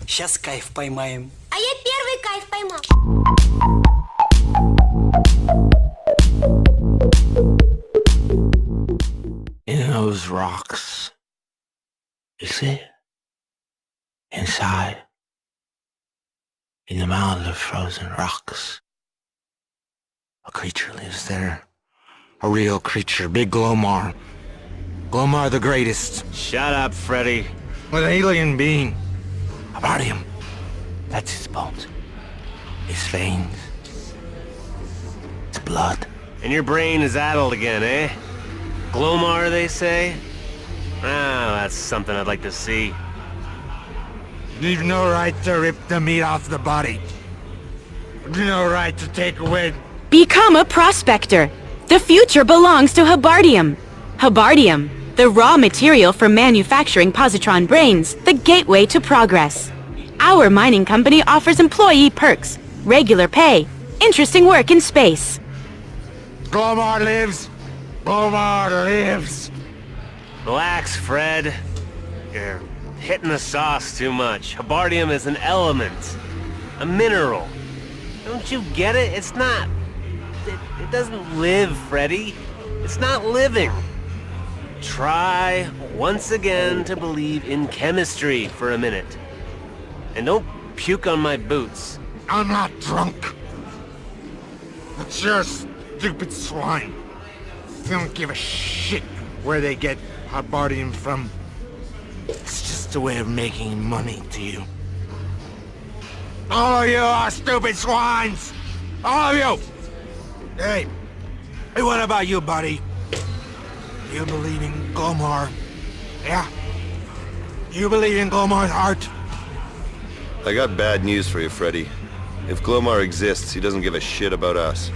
Сейчас кайф поймаем. А я первый кайф поймал. In those rocks, you see? Inside, in the mountains of frozen rocks, a creature lives there. A real creature, Big Glomar. Glomar the greatest. Shut up, Freddy. An alien being. About him. That's his bones. His veins. His blood. And your brain is addled again, eh? Glomar, they say? Ah, that's something I'd like to see. You've no right to rip the meat off the body. You've no right to take away... Become a prospector. The future belongs to Habardium. Habardium, the raw material for manufacturing positron brains, the gateway to progress. Our mining company offers employee perks, regular pay, interesting work in space. Glomar lives! Glomar lives! Relax, Fred. You're hitting the sauce too much. Habardium is an element. A mineral. Don't you get it? It's not... It doesn't live, Freddy. It's not living. Try once again to believe in chemistry for a minute. And don't puke on my boots. I'm not drunk. It's your stupid swine. They don't give a shit where they get Habardium from. It's just a way of making money to you. All of you are stupid swines! All of you! Hey, what about you, buddy? You believe in Glomar? Yeah? You believe in Glomar's heart? I got bad news for you, Freddy. If Glomar exists, he doesn't give a shit about us.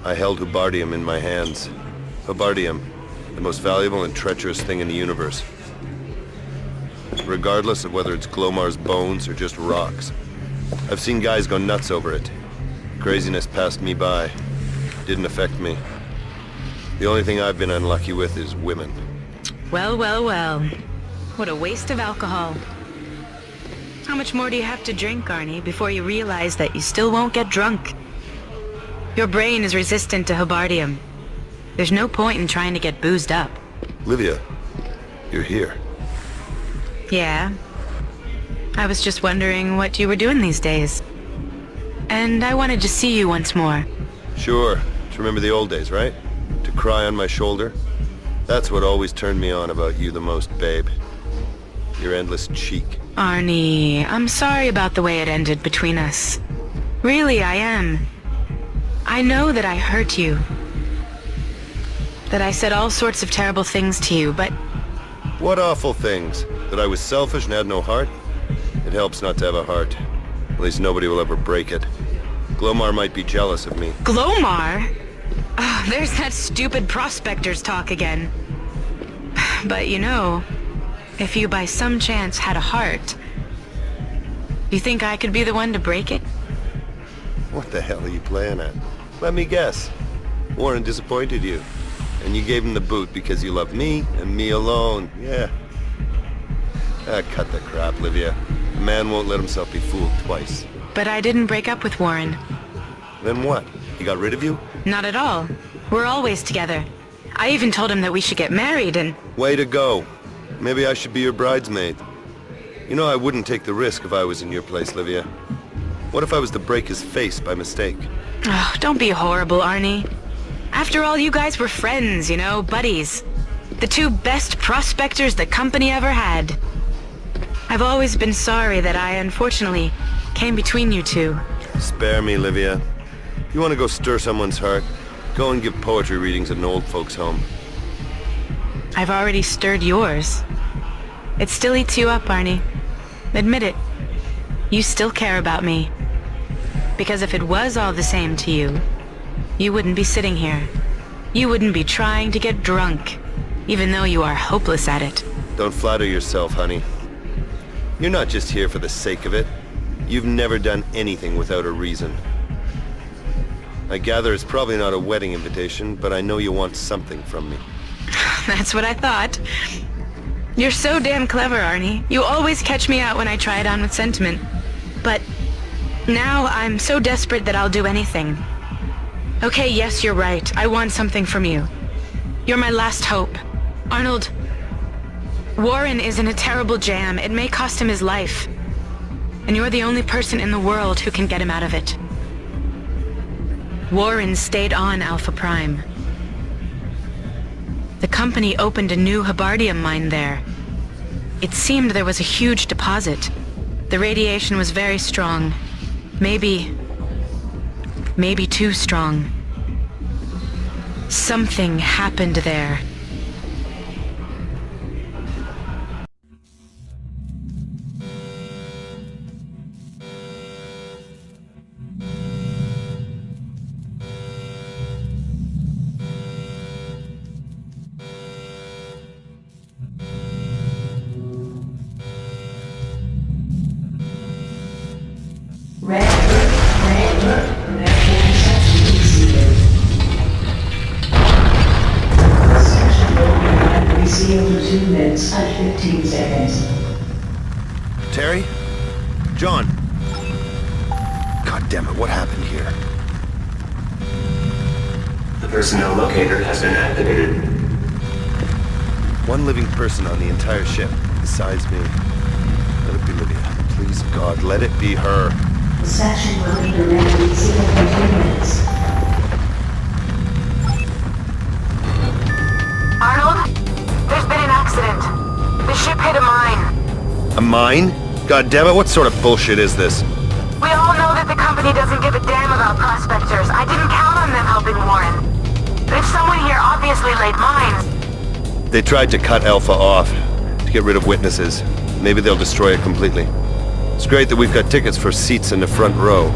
I held Habardium in my hands. Habardium, the most valuable and treacherous thing in the universe. Regardless of whether it's Glomar's bones or just rocks. I've seen guys go nuts over it. Craziness passed me by. Didn't affect me. The only thing I've been unlucky with is women. Well, well, well. What a waste of alcohol. How much more do you have to drink, Arnie, before you realize that you still won't get drunk? Your brain is resistant to Habardium. There's no point in trying to get boozed up. Livia, you're here. Yeah. I was just wondering what you were doing these days. And I wanted to see you once more. Sure. To remember the old days, right? To cry on my shoulder? That's what always turned me on about you the most, babe. Your endless cheek. Arnie, I'm sorry about the way it ended between us. Really, I am. I know that I hurt you. That I said all sorts of terrible things to you, but... What awful things? That I was selfish and had no heart? It helps not to have a heart. At least nobody will ever break it. Glomar might be jealous of me. Glomar? Oh, there's that stupid prospector's talk again. But you know, if you by some chance had a heart, you think I could be the one to break it? What the hell are you playing at? Let me guess. Warren disappointed you. And you gave him the boot because you love me and me alone. Yeah. Ah, cut the crap, Livia. A man won't let himself be fooled twice. But I didn't break up with Warren. Then what? He got rid of you? Not at all. We're always together. I even told him that we should get married and... Way to go. Maybe I should be your bridesmaid. You know I wouldn't take the risk if I was in your place, Livia. What if I was to break his face by mistake? Oh, don't be horrible, Arnie. After all, you guys were friends, you know, buddies. The two best prospectors the company ever had. I've always been sorry that I, unfortunately, came between you two. Spare me, Livia. You want to go stir someone's heart? Go and give poetry readings at an old folks' home. I've already stirred yours. It still eats you up, Arnie. Admit it. You still care about me. Because if it was all the same to you, you wouldn't be sitting here. You wouldn't be trying to get drunk, even though you are hopeless at it. Don't flatter yourself, honey. You're not just here for the sake of it. You've never done anything without a reason. I gather it's probably not a wedding invitation, but I know you want something from me. That's what I thought. You're so damn clever, Arnie. You always catch me out when I try it on with sentiment. But now I'm so desperate that I'll do anything. Okay, yes, you're right. I want something from you. You're my last hope. Arnold, Warren is in a terrible jam. It may cost him his life. And you're the only person in the world who can get him out of it. Warren stayed on Alpha Prime. The company opened a new Hebardium mine there. It seemed there was a huge deposit. The radiation was very strong. Maybe too strong. Something happened there. At 15 seconds. Terry? John? God damn it, what happened here? The personnel locator has been activated. One living person on the entire ship, besides me. Let it be Livia. Please, God, let it be her. Section will be directly 0.2 minutes. Arnold, there's been an accident. The ship hit a mine. A mine? God damn it, what sort of bullshit is this? We all know that the company doesn't give a damn about prospectors. I didn't count on them helping Warren. But if someone here obviously laid mines... They tried to cut Alpha off, to get rid of witnesses. Maybe they'll destroy it completely. It's great that we've got tickets for seats in the front row.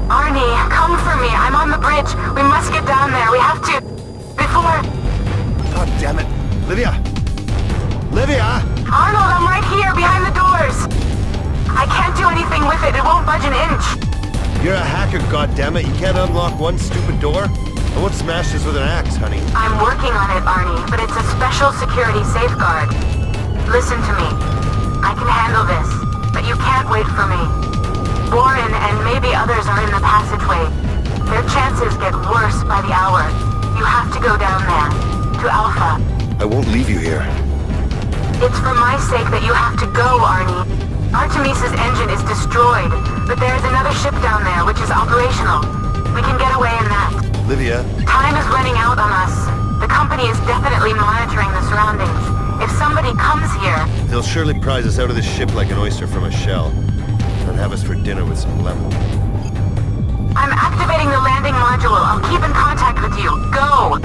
Arnie, come for me. I'm on the bridge. We must get down there. We have to... Before... God damn it. Livia! Livia! Arnold, I'm right here, behind the doors. I can't do anything with it. It won't budge an inch. You're a hacker, goddammit. You can't unlock one stupid door? I won't smash this with an axe, honey. I'm working on it, Arnie, but it's a special security safeguard. Listen to me. I can handle this, but you can't wait for me. Warren and maybe others are in the passageway. Their chances get worse by the hour. You have to go down there, to Alpha. I won't leave you here. It's for my sake that you have to go, Arnie. Artemis's engine is destroyed, but there's another ship down there which is operational. We can get away in that. Livia? Time is running out on us. The company is definitely monitoring the surroundings. If somebody comes here... They'll surely prize us out of this ship like an oyster from a shell. And have us for dinner with some lemon. I'm activating the landing module. I'll keep in contact with you. Go!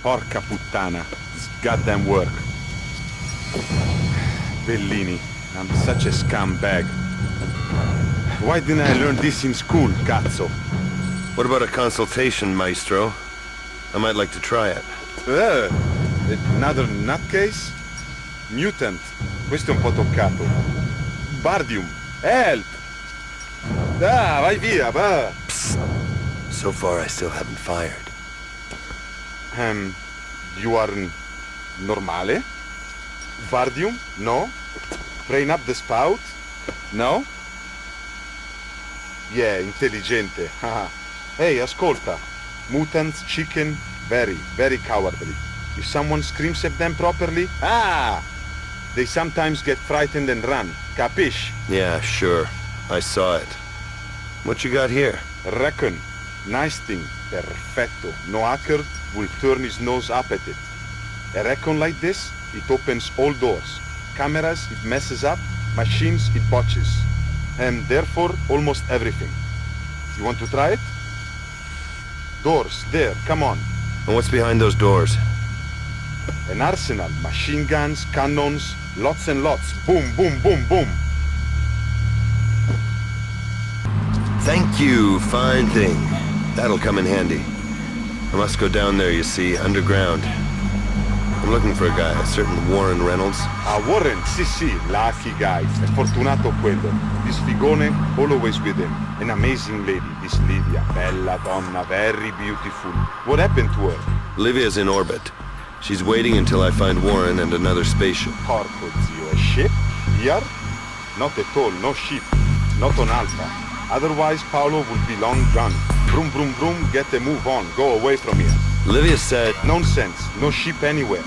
Porca puttana. This goddamn work. Bellini. I'm such a scumbag. Why didn't I learn this in school, cazzo? What about a consultation, maestro? I might like to try it. Another nutcase? Mutant. Questo è un po' toccato. Bardium. Help! Ah, vai via, va! Psst. So far, I still haven't fired. You are normale? Vardium? No? Train up the spout? No? Yeah, intelligente. Hey, ascolta. Mutants, chicken, very, very cowardly. If someone screams at them properly, they sometimes get frightened and run. Capish? Yeah, sure. I saw it. What you got here? Reckon. Nice thing. Perfetto. No hacker will turn his nose up at it. A recon like this, it opens all doors. Cameras, it messes up. Machines, it botches. And therefore, almost everything. You want to try it? Doors, there, come on. And what's behind those doors? An arsenal, machine guns, cannons, lots and lots. Boom, boom, boom, boom. Thank you, fine thing. That'll come in handy. I must go down there, you see, underground. I'm looking for a guy, a certain Warren Reynolds. Ah, Warren, sì, lucky guy. È fortunato quello. This figone, always with him. An amazing lady, this Livia. Bella donna, very beautiful. What happened to her? Livia's in orbit. She's waiting until I find Warren and another spaceship. Porco zio, a ship? Here? Not at all, no ship. Not on Alpha. Otherwise, Paolo would be long gone. Vroom, vroom, vroom, get a move on. Go away from here. Livia said... Nonsense. No ship anywhere.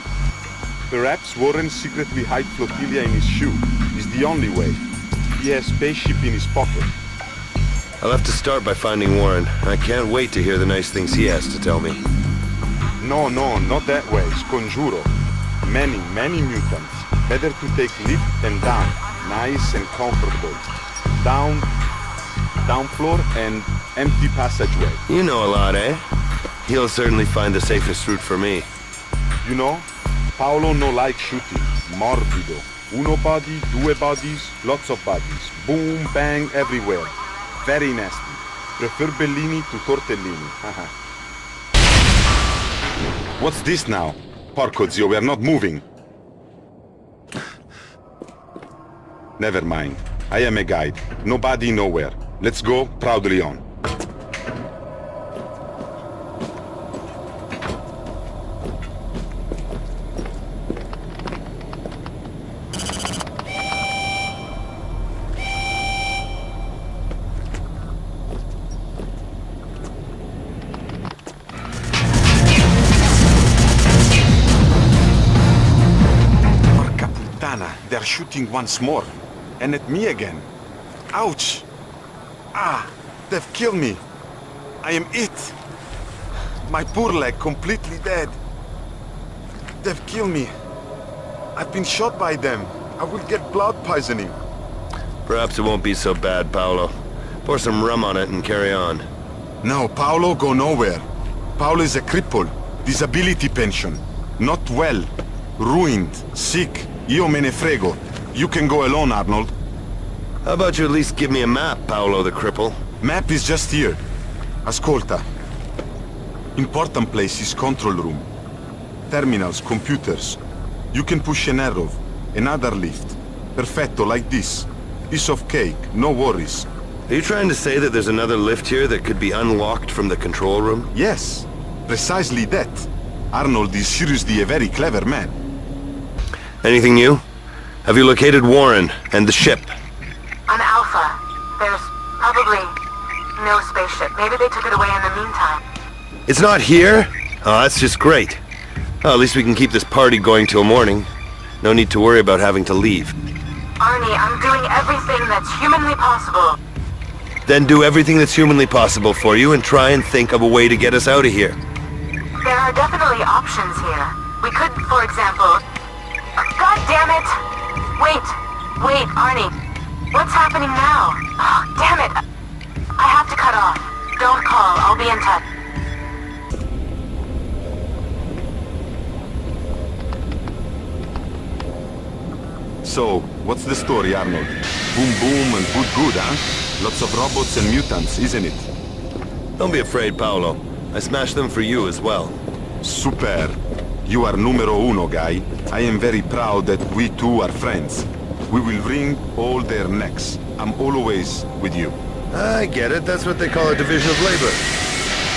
Perhaps Warren secretly hide flotilla in his shoe. Is the only way. He has spaceship in his pocket. I'll have to start by finding Warren. I can't wait to hear the nice things he has to tell me. No, not that way. Sconjuro. Many mutants. Better to take lift and down. Nice and comfortable. Down floor and empty passageway. You know a lot, eh? He'll certainly find the safest route for me. You know, Paolo no like shooting. Morbido. Uno body, due bodies, lots of bodies. Boom, bang, everywhere. Very nasty. Prefer Bellini to Tortellini. What's this now? Porco zio, we are not moving. Never mind. I am a guide. Nobody, nowhere. Let's go proudly on. Porca puttana, they're shooting once more. And at me again. Ouch! Ah, they've killed me. I am it. My poor leg completely dead. They've killed me. I've been shot by them. I will get blood poisoning. Perhaps it won't be so bad, Paolo. Pour some rum on it and carry on. No, Paolo go nowhere. Paolo is a cripple. Disability pension. Not well. Ruined. Sick. Io me ne frego. You can go alone, Arnold. How about you at least give me a map, Paolo the cripple? Map is just here. Ascolta. Important place is control room. Terminals, computers. You can push an arrow. Another lift. Perfetto, like this. Piece of cake, no worries. Are you trying to say that there's another lift here that could be unlocked from the control room? Yes, precisely that. Arnold is seriously a very clever man. Anything new? Have you located Warren and the ship? On Alpha, there's probably no spaceship. Maybe they took it away in the meantime. It's not here? Oh, that's just great. Well, at least we can keep this party going till morning. No need to worry about having to leave. Arnie, I'm doing everything that's humanly possible. Then do everything that's humanly possible for you and try and think of a way to get us out of here. There are definitely options here. We could, for example... God damn it! Wait, Arnie. What's happening now? Oh, damn it! I have to cut off. Don't call, I'll be in touch. So, what's the story, Arnold? Boom boom and good, huh? Lots of robots and mutants, isn't it? Don't be afraid, Paolo. I smashed them for you as well. Super. You are numero uno, guy. I am very proud that we two are friends. We will wring all their necks. I'm always with you. I get it. That's what they call a division of labor.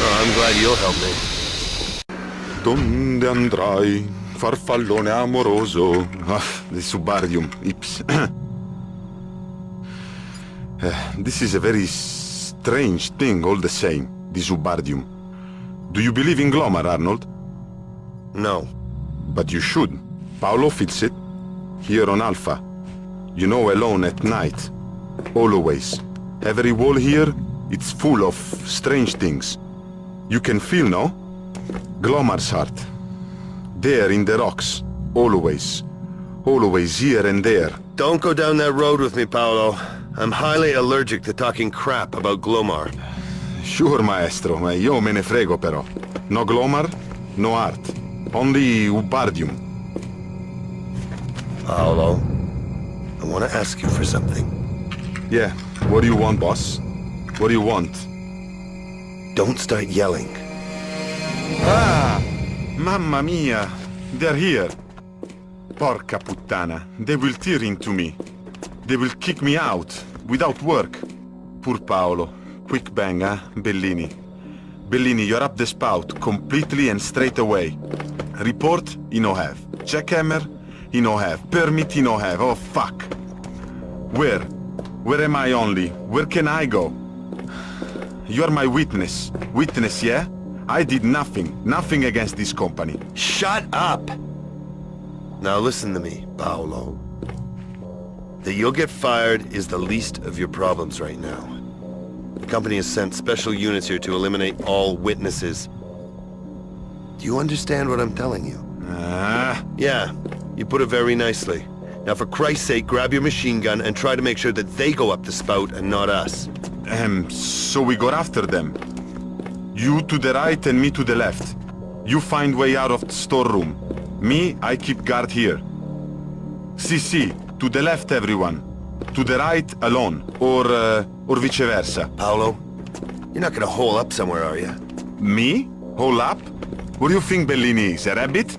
Oh, I'm glad you'll help me. Donde andrai, farfallone amoroso? Ah, the Subardium, Ips. This is a very strange thing all the same, the Subardium. Do you believe in Glomar, Arnold? No. But you should. Paolo fits it. Here on Alpha. You know, alone at night. Always. Every wall here, it's full of strange things. You can feel, no? Glomar's heart. There in the rocks. Always. Always here and there. Don't go down that road with me, Paolo. I'm highly allergic to talking crap about Glomar. Sure, maestro, ma io me ne frego però. No Glomar, no art. Only Ubardium. Paolo, I want to ask you for something. Yeah, what do you want, boss? What do you want? Don't start yelling. Ah! Mamma mia! They're here. Porca puttana. They will tear into me. They will kick me out, without work. Poor Paolo. Quick bang, huh, Bellini? Bellini, you're up the spout, completely and straight away. Report, he no have. Checkhammer, he no have. Permit, he no have. Oh, fuck. Where? Where am I only? Where can I go? You're my witness. Witness, yeah? I did nothing. Nothing against this company. Shut up! Now listen to me, Paolo. That you'll get fired is the least of your problems right now. The company has sent special units here to eliminate all witnesses. Do you understand what I'm telling you? Yeah, you put it very nicely. Now for Christ's sake, grab your machine gun and try to make sure that they go up the spout and not us. So we got after them. You to the right and me to the left. You find way out of the storeroom. Me, I keep guard here. Si, to the left everyone. To the right, alone. Or vice versa. Paolo, you're not gonna hole up somewhere, are you? Me? Hole up? What do you think Bellini is, a rabbit?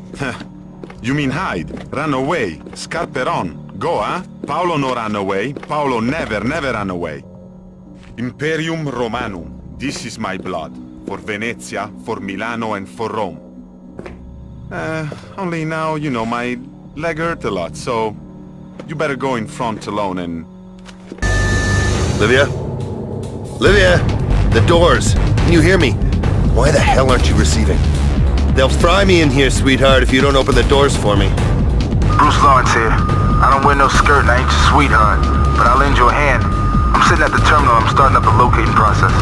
You mean hide, run away, scarperon, go, huh? Paolo no run away, Paolo never run away. Imperium Romanum, this is my blood. For Venezia, for Milano and for Rome. Only now, you know, my leg hurt a lot, so you better go in front alone and... Livia? Livia! The doors! Can you hear me? Why the hell aren't you receiving? They'll fry me in here, sweetheart, if you don't open the doors for me. Bruce Lawrence here. I don't wear no skirt and I ain't your sweetheart, but I'll lend you a hand. I'm sitting at the terminal. I'm starting up the locating process.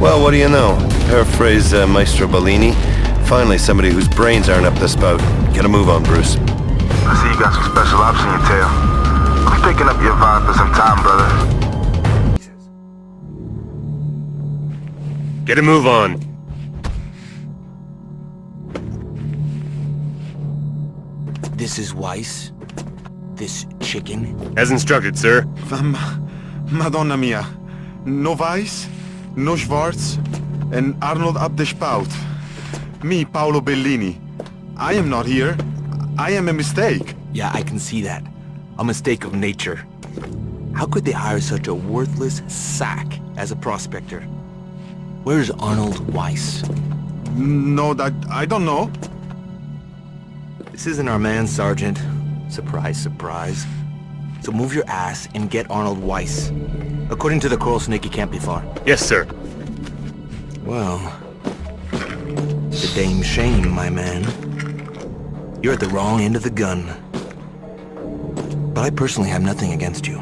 Well, what do you know? Paraphrase Maestro Bellini. Finally, somebody whose brains aren't up the spout. Get a move on, Bruce. I see you got some special ops in your tail. I'm picking up your vibe for some time, brother. Get a move on. This is Weiss? This chicken? As instructed, sir. Madonna mia. No Weiss, no Schwartz, and Arnold up the spout. Me, Paolo Bellini. I am not here. I am a mistake. Yeah, I can see that. A mistake of nature. How could they hire such a worthless sack as a prospector? Where's Arnold Weiss? No, I don't know. This isn't our man, Sergeant. Surprise, surprise. So move your ass and get Arnold Weiss. According to the Coral Snake, he can't be far. Yes, sir. Well, it's a damn shame, my man. You're at the wrong end of the gun. But I personally have nothing against you.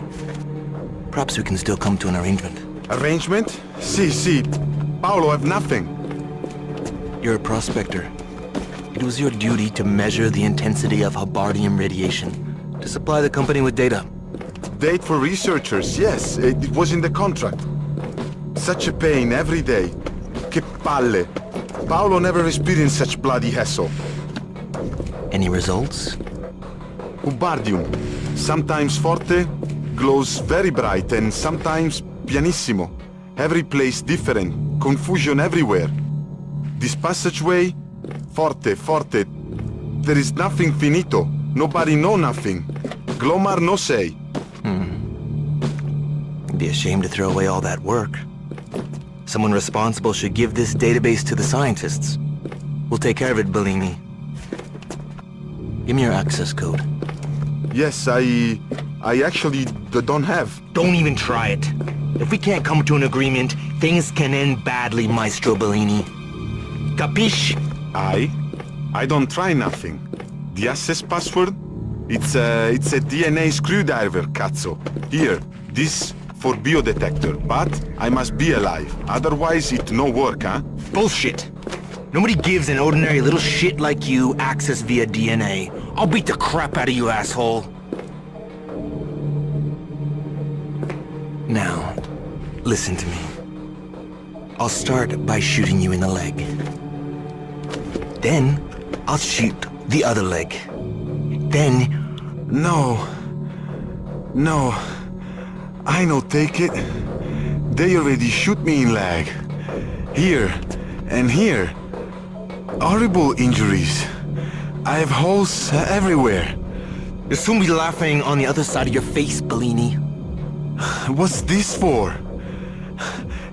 Perhaps we can still come to an arrangement. Arrangement? Si. Paolo, have nothing. You're a prospector. It was your duty to measure the intensity of Habardium radiation, to supply the company with data. Date for researchers, yes. It was in the contract. Such a pain every day. Che palle. Paolo never experienced such bloody hassle. Any results? Ubardium. Sometimes forte, glows very bright, and sometimes pianissimo. Every place different, confusion everywhere. This passageway, forte. There is nothing finito. Nobody know nothing. Glomar no say. It'd be a shame to throw away all that work. Someone responsible should give this database to the scientists. We'll take care of it, Bellini. Give me your access code. Yes, I actually don't have. Don't even try it. If we can't come to an agreement, things can end badly, Maestro Bellini. Capisce? I don't try nothing. The access password? It's a DNA screwdriver, cazzo. Here, this for biodetector, but I must be alive. Otherwise it no work, huh? Bullshit. Nobody gives an ordinary little shit like you access via DNA. I'll beat the crap out of you, asshole. Now, listen to me. I'll start by shooting you in the leg. Then, I'll shoot the other leg. Then... No. No. I no take it. They already shoot me in leg. Here and here. Horrible injuries. I have holes everywhere. You'll soon be laughing on the other side of your face, Bellini. What's this for?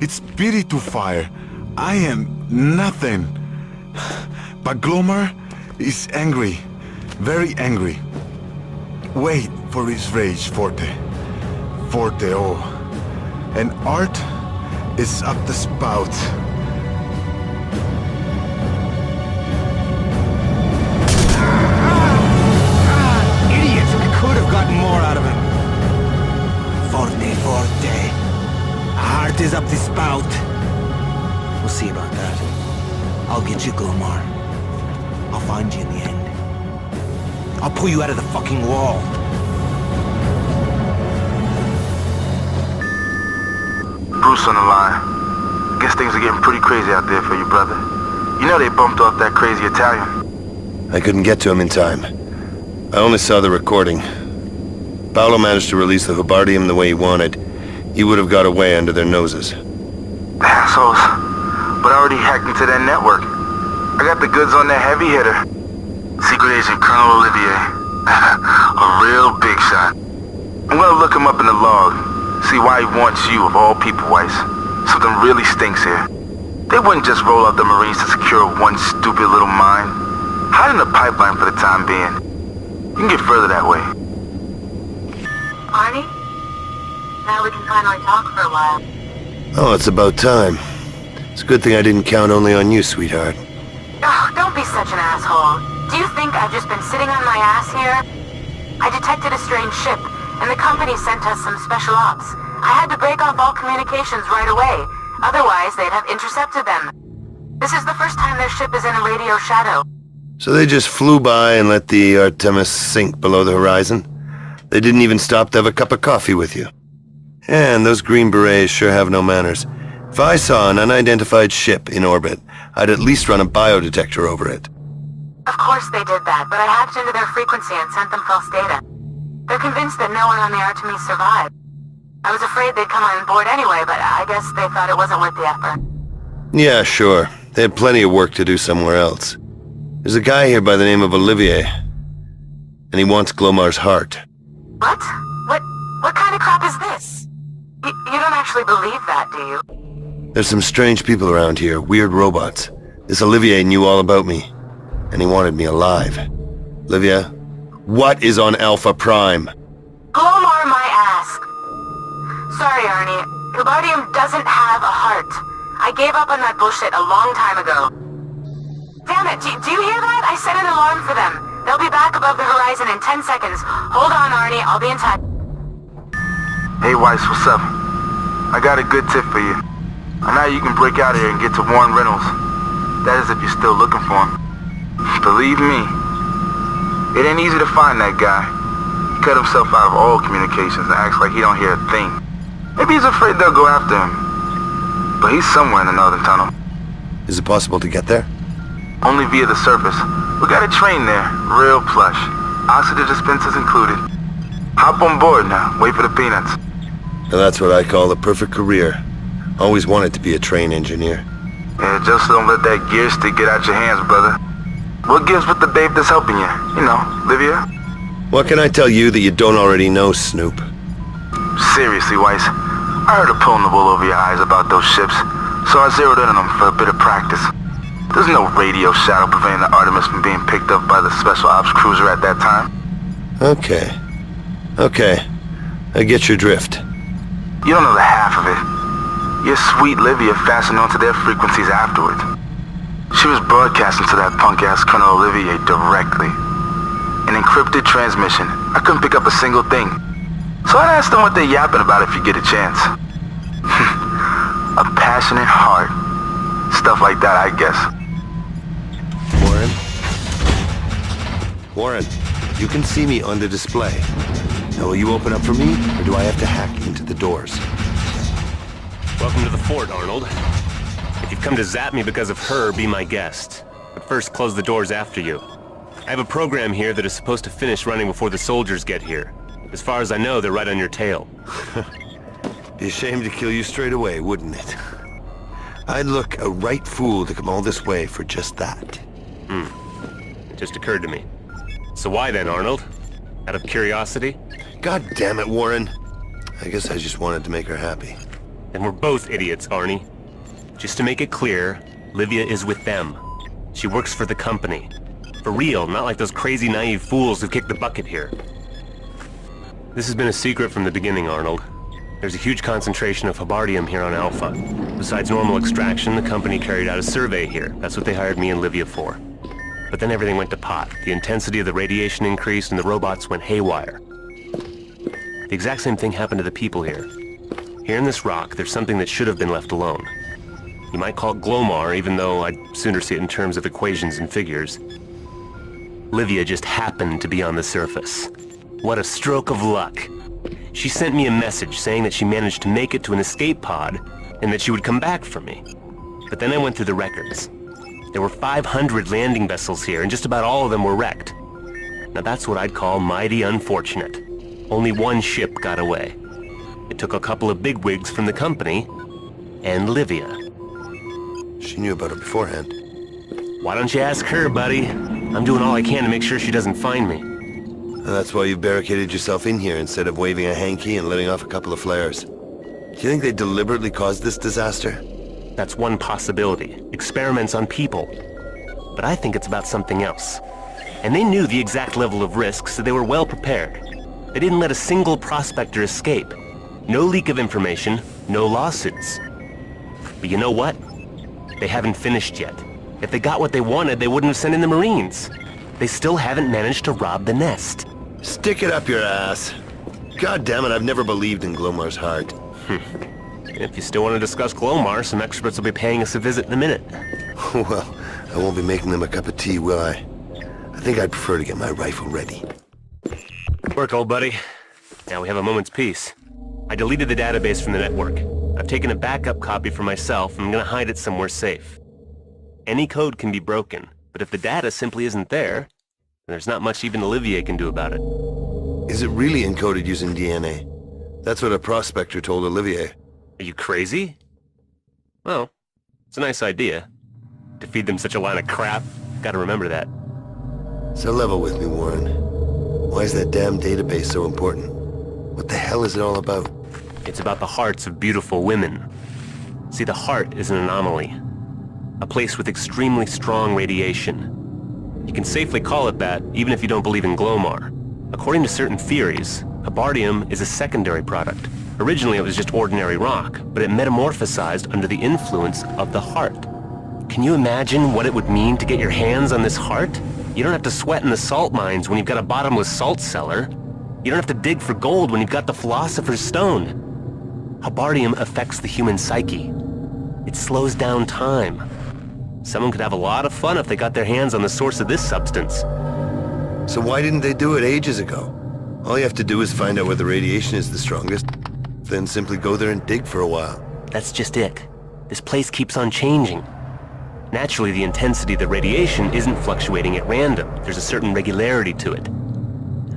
It's pity to fire. I am nothing. But Glomar is angry. Very angry. Wait for his rage, Forte. Forte, oh. And Art is up the spout. Idiot! I could have gotten more out of him. Forte, forte. Heart is up the spout. We'll see about that. I'll get you, Glomar. I'll find you in the end. I'll pull you out of the fucking wall. Bruce on the line. Guess things are getting pretty crazy out there for you, brother. You know they bumped off that crazy Italian. I couldn't get to him in time. I only saw the recording. Paolo managed to release the Hubardium the way he wanted. He would have got away under their noses. Assholes. But I already hacked into that network. I got the goods on that heavy hitter. Secret Agent Colonel Olivier. A real big shot. I'm gonna look him up in the log. See why he wants you of all people, Weiss. Something really stinks here. They wouldn't just roll out the Marines to secure one stupid little mine. Hide in the pipeline for the time being. You can get further that way. Arnie? Now we can finally talk for a while. Oh, it's about time. It's a good thing I didn't count only on you, sweetheart. Oh, don't be such an asshole. Do you think I've just been sitting on my ass here? I detected a strange ship, and the company sent us some special ops. I had to break off all communications right away. Otherwise, they'd have intercepted them. This is the first time their ship is in a radio shadow. So they just flew by and let the Artemis sink below the horizon? They didn't even stop to have a cup of coffee with you? Yeah, and those Green Berets sure have no manners. If I saw an unidentified ship in orbit, I'd at least run a biodetector over it. Of course they did that, but I hacked into their frequency and sent them false data. They're convinced that no one on the Artemis survived. I was afraid they'd come on board anyway, but I guess they thought it wasn't worth the effort. Yeah, sure. They had plenty of work to do somewhere else. There's a guy here by the name of Olivier, and he wants Glomar's heart. What? What kind of crap is this? You don't actually believe that, do you? There's some strange people around here, weird robots. This Olivier knew all about me, and he wanted me alive. Olivia, what is on Alpha Prime? Glomar my ass. Sorry, Arnie. Hubardium doesn't have a heart. I gave up on that bullshit a long time ago. Damn it, do you hear that? I set an alarm for them. They'll be back above the horizon in 10 seconds. Hold on, Arnie. I'll be in touch. Hey, Weiss, what's up? I got a good tip for you. I know you can break out of here and get to Warren Reynolds. That is if you're still looking for him. Believe me, it ain't easy to find that guy. He cut himself out of all communications and acts like he don't hear a thing. Maybe he's afraid they'll go after him. But he's somewhere in the northern tunnel. Is it possible to get there? Only via the surface. We got a train there, real plush. Oxygen dispensers included. Hop on board now, wait for the peanuts. Now that's what I call the perfect career. Always wanted to be a train engineer. Yeah, just don't let that gear stick get out your hands, brother. What gives with the babe that's helping you? You know, Livia? What can I tell you that you don't already know, Snoop? Seriously, Weiss. I heard her pulling the wool over your eyes about those ships, so I zeroed in on them for a bit of practice. There's no radio shadow preventing the Artemis from being picked up by the Special Ops cruiser at that time. Okay. I get your drift. You don't know the half of it. Your sweet Livia fastened onto their frequencies afterwards. She was broadcasting to that punk-ass Colonel Olivier directly. An encrypted transmission. I couldn't pick up a single thing. So I'd ask them what they're yapping about if you get a chance. A passionate heart. Stuff like that, I guess. Warren, you can see me on the display. Now, will you open up for me, or do I have to hack into the doors? Welcome to the fort, Arnold. If you've come to zap me because of her, be my guest. But first, close the doors after you. I have a program here that is supposed to finish running before the soldiers get here. As far as I know, they're right on your tail. Be a shame to kill you straight away, wouldn't it? I'd look a right fool to come all this way for just that. It just occurred to me. So why then, Arnold? Out of curiosity? God damn it, Warren. I guess I just wanted to make her happy. Then we're both idiots, Arnie. Just to make it clear, Livia is with them. She works for the company. For real, not like those crazy naive fools who kicked the bucket here. This has been a secret from the beginning, Arnold. There's a huge concentration of Habardium here on Alpha. Besides normal extraction, the company carried out a survey here. That's what they hired me and Livia for. But then everything went to pot. The intensity of the radiation increased and the robots went haywire. The exact same thing happened to the people here. Here in this rock, there's something that should have been left alone. You might call it Glomar, even though I'd sooner see it in terms of equations and figures. Livia just happened to be on the surface. What a stroke of luck. She sent me a message saying that she managed to make it to an escape pod and that she would come back for me. But then I went through the records. There were 500 landing vessels here, and just about all of them were wrecked. Now that's what I'd call mighty unfortunate. Only one ship got away. It took a couple of bigwigs from the company, and Livia. She knew about it beforehand. Why don't you ask her, buddy? I'm doing all I can to make sure she doesn't find me. And that's why you've barricaded yourself in here instead of waving a hanky and letting off a couple of flares. Do you think they deliberately caused this disaster? That's one possibility. Experiments on people. But I think it's about something else. And they knew the exact level of risk, so they were well prepared. They didn't let a single prospector escape. No leak of information, no lawsuits. But you know what? They haven't finished yet. If they got what they wanted, they wouldn't have sent in the Marines. They still haven't managed to rob the nest. Stick it up your ass. God damn it, I've never believed in Glomar's heart. If you still want to discuss Glomar, some experts will be paying us a visit in a minute. Well, I won't be making them a cup of tea, will I? I think I'd prefer to get my rifle ready. Work, old buddy. Now we have a moment's peace. I deleted the database from the network. I've taken a backup copy for myself, and I'm gonna hide it somewhere safe. Any code can be broken, but if the data simply isn't there, then there's not much even Olivier can do about it. Is it really encoded using DNA? That's what a prospector told Olivier. Are you crazy? Well, it's a nice idea. To feed them such a line of crap, gotta remember that. So level with me, Warren. Why is that damn database so important? What the hell is it all about? It's about the hearts of beautiful women. See, the heart is an anomaly. A place with extremely strong radiation. You can safely call it that, even if you don't believe in Glomar. According to certain theories, Habardium is a secondary product. Originally it was just ordinary rock, but it metamorphosized under the influence of the heart. Can you imagine what it would mean to get your hands on this heart? You don't have to sweat in the salt mines when you've got a bottomless salt cellar. You don't have to dig for gold when you've got the Philosopher's Stone. Habardium affects the human psyche. It slows down time. Someone could have a lot of fun if they got their hands on the source of this substance. So why didn't they do it ages ago? All you have to do is find out where the radiation is the strongest, then simply go there and dig for a while. That's just it. This place keeps on changing. Naturally, the intensity of the radiation isn't fluctuating at random. There's a certain regularity to it.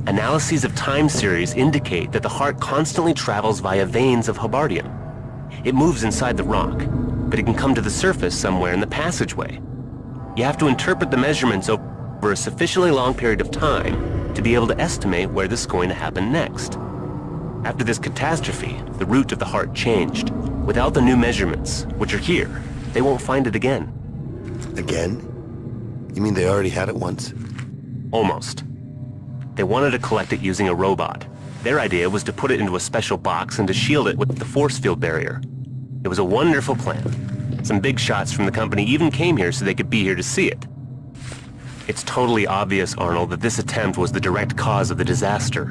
Analyses of time series indicate that the heart constantly travels via veins of Habardium. It moves inside the rock, but it can come to the surface somewhere in the passageway. You have to interpret the measurements over a sufficiently long period of time to be able to estimate where this is going to happen next. After this catastrophe, the route of the heart changed. Without the new measurements, which are here, they won't find it again. Again? You mean they already had it once? Almost. They wanted to collect it using a robot. Their idea was to put it into a special box and to shield it with the force field barrier. It was a wonderful plan. Some big shots from the company even came here so they could be here to see it. It's totally obvious, Arnold, that this attempt was the direct cause of the disaster.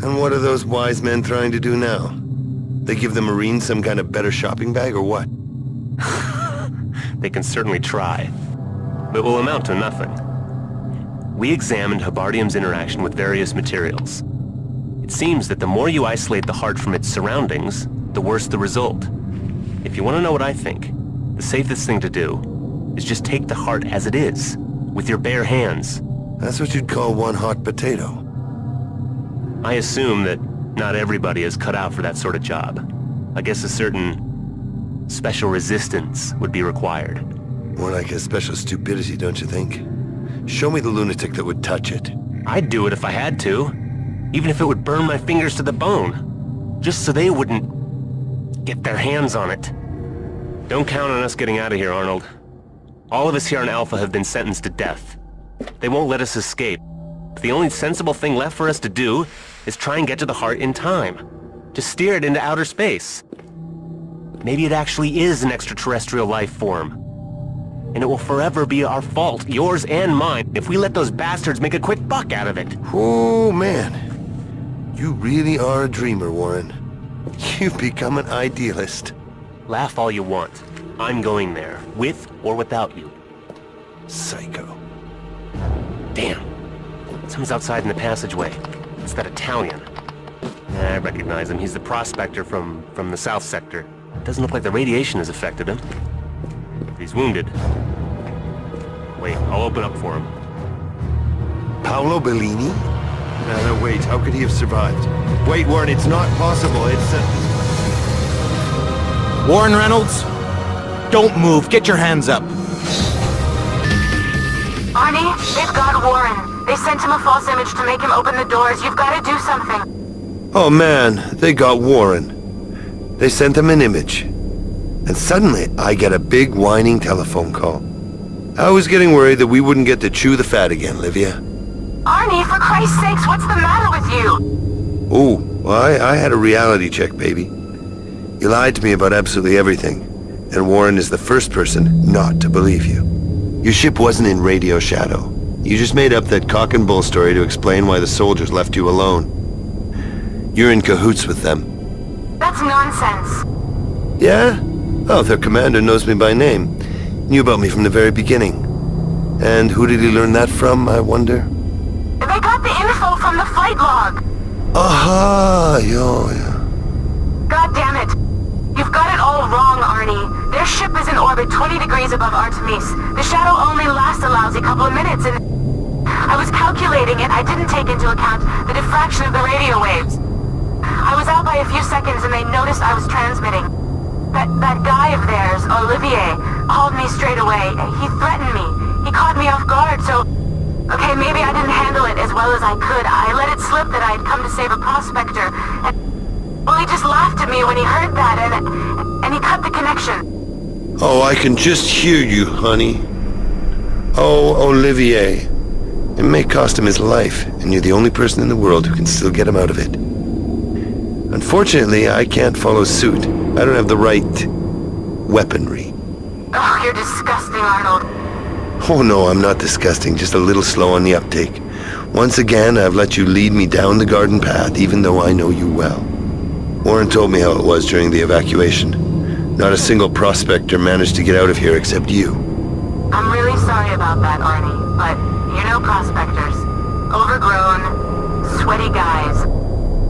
And what are those wise men trying to do now? They give the Marines some kind of better shopping bag or what? They can certainly try, but will amount to nothing. we examined Habardium's interaction with various materials. It seems that the more you isolate the heart from its surroundings, the worse the result. If you want to know what I think, the safest thing to do is just take the heart as it is, with your bare hands. That's what you'd call one hot potato. I assume that not everybody is cut out for that sort of job. I guess a certain special resistance would be required. More like a special stupidity, don't you think? Show me the lunatic that would touch it. I'd do it if I had to, even if it would burn my fingers to the bone, just so they wouldn't get their hands on it. Don't count on us getting out of here, Arnold. All of us here on Alpha have been sentenced to death. They won't let us escape. The only sensible thing left for us to do is try and get to the heart in time, to steer it into outer space. Maybe it actually is an extraterrestrial life form. And it will forever be our fault, yours and mine, if we let those bastards make a quick buck out of it. Oh, man. You really are a dreamer, Warren. You've become an idealist. Laugh all you want. I'm going there, with or without you. Psycho. Damn. Someone's outside in the passageway. It's that Italian. I recognize him. He's the prospector from the south sector. Doesn't look like the radiation has affected him. He's wounded. Wait, I'll open up for him. Paolo Bellini? No, wait. How could he have survived? Wait, Warren, it's not possible. It's Warren Reynolds, don't move. Get your hands up. Arnie, they've got Warren. They sent him a false image to make him open the doors. You've got to do something. Oh, man. They got Warren. They sent him an image. And suddenly, I get a big whining telephone call. I was getting worried that we wouldn't get to chew the fat again, Livia. Arnie, for Christ's sakes, what's the matter with you? Oh, well, I had a reality check, baby. You lied to me about absolutely everything. And Warren is the first person not to believe you. Your ship wasn't in radio shadow. You just made up that cock and bull story to explain why the soldiers left you alone. You're in cahoots with them. That's nonsense. Yeah? Oh, their commander knows me by name. Knew about me from the very beginning. And who did he learn that from, I wonder? They got the info from the flight log. Aha! Yeah. God damn it. You've got it all wrong, Arnie. Their ship is in orbit 20 degrees above Artemis. The shadow only lasts a lousy couple of minutes, and I was calculating it. I didn't take into account the diffraction of the radio waves. I was out by a few seconds, and they noticed I was transmitting. That guy of theirs, Olivier, called me straight away. He threatened me. He caught me off guard, so... Okay, maybe I didn't handle it as well as I could. I let it slip that I had come to save a prospector, and... Well, he just laughed at me when he heard that, and he cut the connection. Oh, I can just hear you, honey. Oh, Olivier. It may cost him his life, and you're the only person in the world who can still get him out of it. Unfortunately, I can't follow suit. I don't have the right weaponry. Oh, you're disgusting, Arnold. Oh no, I'm not disgusting, just a little slow on the uptake. Once again, I've let you lead me down the garden path, even though I know you well. Warren told me how it was during the evacuation. Not a single prospector managed to get out of here except you. I'm really sorry about that, Arnie, but you know prospectors. Overgrown, sweaty guys.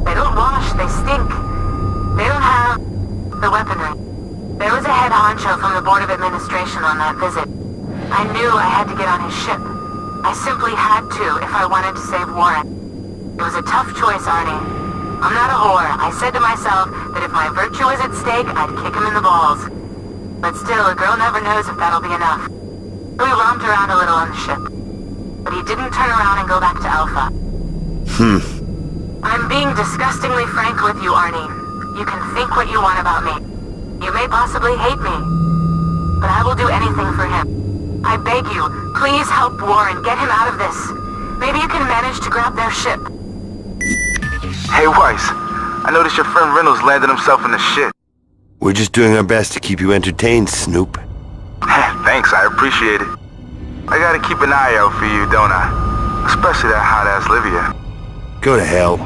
They don't wash, they stink. They don't have the weaponry. There was a head honcho from the Board of Administration on that visit. I knew I had to get on his ship. I simply had to if I wanted to save Warren. It was a tough choice, Arnie. I'm not a whore. I said to myself that if my virtue was at stake, I'd kick him in the balls. But still, a girl never knows if that'll be enough. We romped around a little on the ship. But he didn't turn around and go back to Alpha. I'm being disgustingly frank with you, Arnie. You can think what you want about me. You may possibly hate me. But I will do anything for him. I beg you, please help Warren. Get him out of this. Maybe you can manage to grab their ship. Hey, Weiss. I noticed your friend Reynolds landed himself in the shit. We're just doing our best to keep you entertained, Snoop. Thanks, I appreciate it. I gotta keep an eye out for you, don't I? Especially that hot-ass Livia. Go to hell.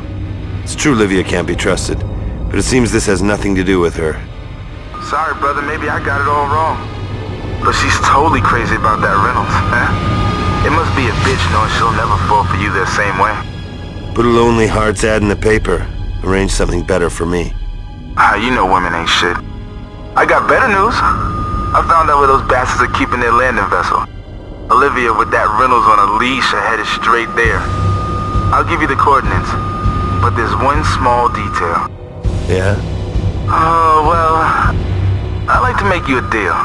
It's true Livia can't be trusted, but it seems this has nothing to do with her. Sorry, brother, maybe I got it all wrong. But she's totally crazy about that Reynolds, huh? It must be a bitch knowing she'll never fall for you the same way. Put a lonely heart's ad in the paper. Arrange something better for me. You know women ain't shit. I got better news. I found out where those bastards are keeping their landing vessel. Olivia with that Reynolds on a leash are headed straight there. I'll give you the coordinates, but there's one small detail. Yeah? Oh, well, I'd like to make you a deal.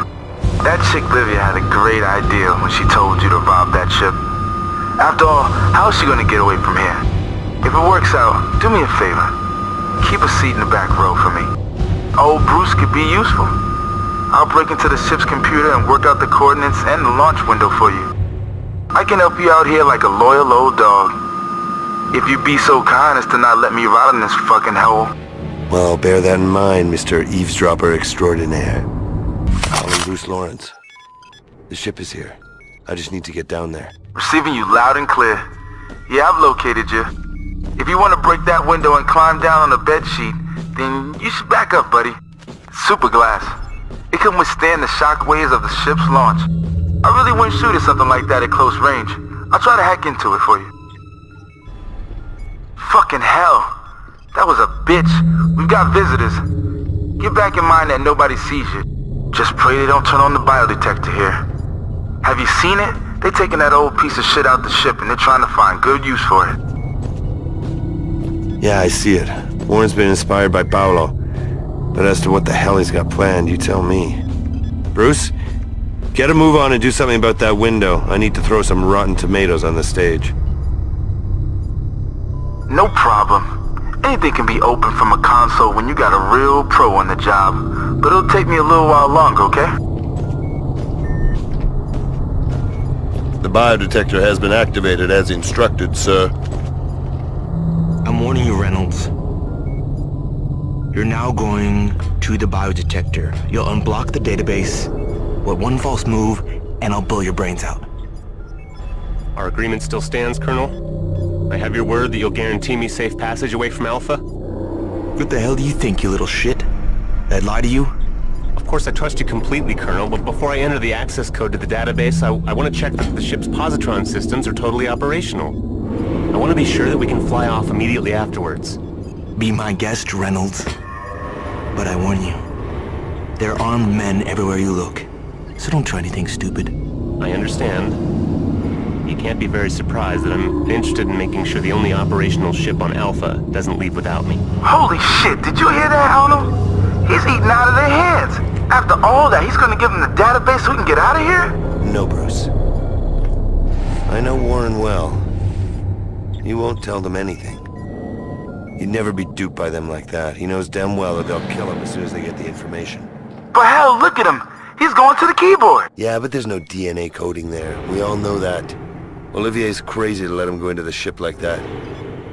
That chick Livia had a great idea when she told you to rob that ship. After all, how is she gonna get away from here? If it works out, do me a favor. Keep a seat in the back row for me. Old Bruce could be useful. I'll break into the ship's computer and work out the coordinates and the launch window for you. I can help you out here like a loyal old dog. If you be so kind as to not let me rot in this fucking hole. Well, bear that in mind, Mr. Eavesdropper Extraordinaire. Calling Bruce Lawrence. The ship is here. I just need to get down there. Receiving you loud and clear. Yeah, I've located you. If you want to break that window and climb down on the bed sheet, then you should back up, buddy. It's super glass. It can withstand the shock waves of the ship's launch. I really wouldn't shoot at something like that at close range. I'll try to hack into it for you. Fucking hell. That was a bitch. We've got visitors. Get back in mind that nobody sees you. Just pray they don't turn on the biodetector here. Have you seen it? They're taking that old piece of shit out the ship and they're trying to find good use for it. Yeah, I see it. Warren's been inspired by Paolo. But as to what the hell he's got planned, you tell me. Bruce, get a move on and do something about that window. I need to throw some rotten tomatoes on the stage. No problem. Anything can be opened from a console when you got a real pro on the job. But it'll take me a little while longer, okay? The biodetector has been activated as instructed, sir. I'm warning you, Reynolds. You're now going to the biodetector. You'll unblock the database. What one false move, and I'll blow your brains out. Our agreement still stands, Colonel? I have your word that you'll guarantee me safe passage away from Alpha? What the hell do you think, you little shit? I'd lie to you? Of course I trust you completely, Colonel, but before I enter the access code to the database, I want to check that the ship's positron systems are totally operational. I want to be sure that we can fly off immediately afterwards. Be my guest, Reynolds. But I warn you, there are armed men everywhere you look, so don't try anything stupid. I understand. You can't be very surprised that I'm interested in making sure the only operational ship on Alpha doesn't leave without me. Holy shit, did you hear that, Arnold? He's eating out of their hands. After all that, he's gonna give them the database so we can get out of here? No, Bruce. I know Warren well. He won't tell them anything. He'd never be duped by them like that. He knows damn well that they'll kill him as soon as they get the information. But hell, look at him. He's going to the keyboard. Yeah, but there's no DNA coding there. We all know that. Olivier's crazy to let him go into the ship like that.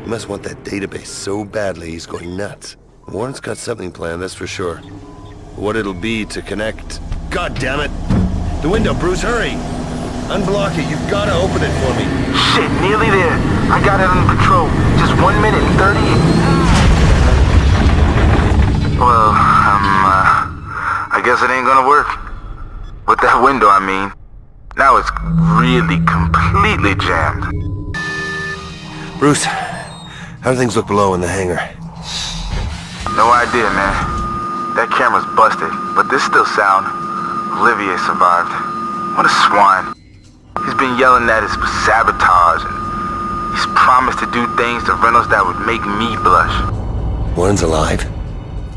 He must want that database so badly he's going nuts. Warren's got something planned, that's for sure. What it'll be to connect... God damn it! The window, Bruce, hurry! Unblock it, you've got to open it for me. Shit, nearly there. I got it under control. Just 1 minute and 30... Well, I guess it ain't gonna work. With that window, I mean. Now it's really completely jammed. Bruce, how do things look below in the hangar? No idea, man. That camera's busted, but there's still sound. Olivier survived. What a swine. He's been yelling at us for sabotage, and he's promised to do things to Reynolds that would make me blush. Warren's alive?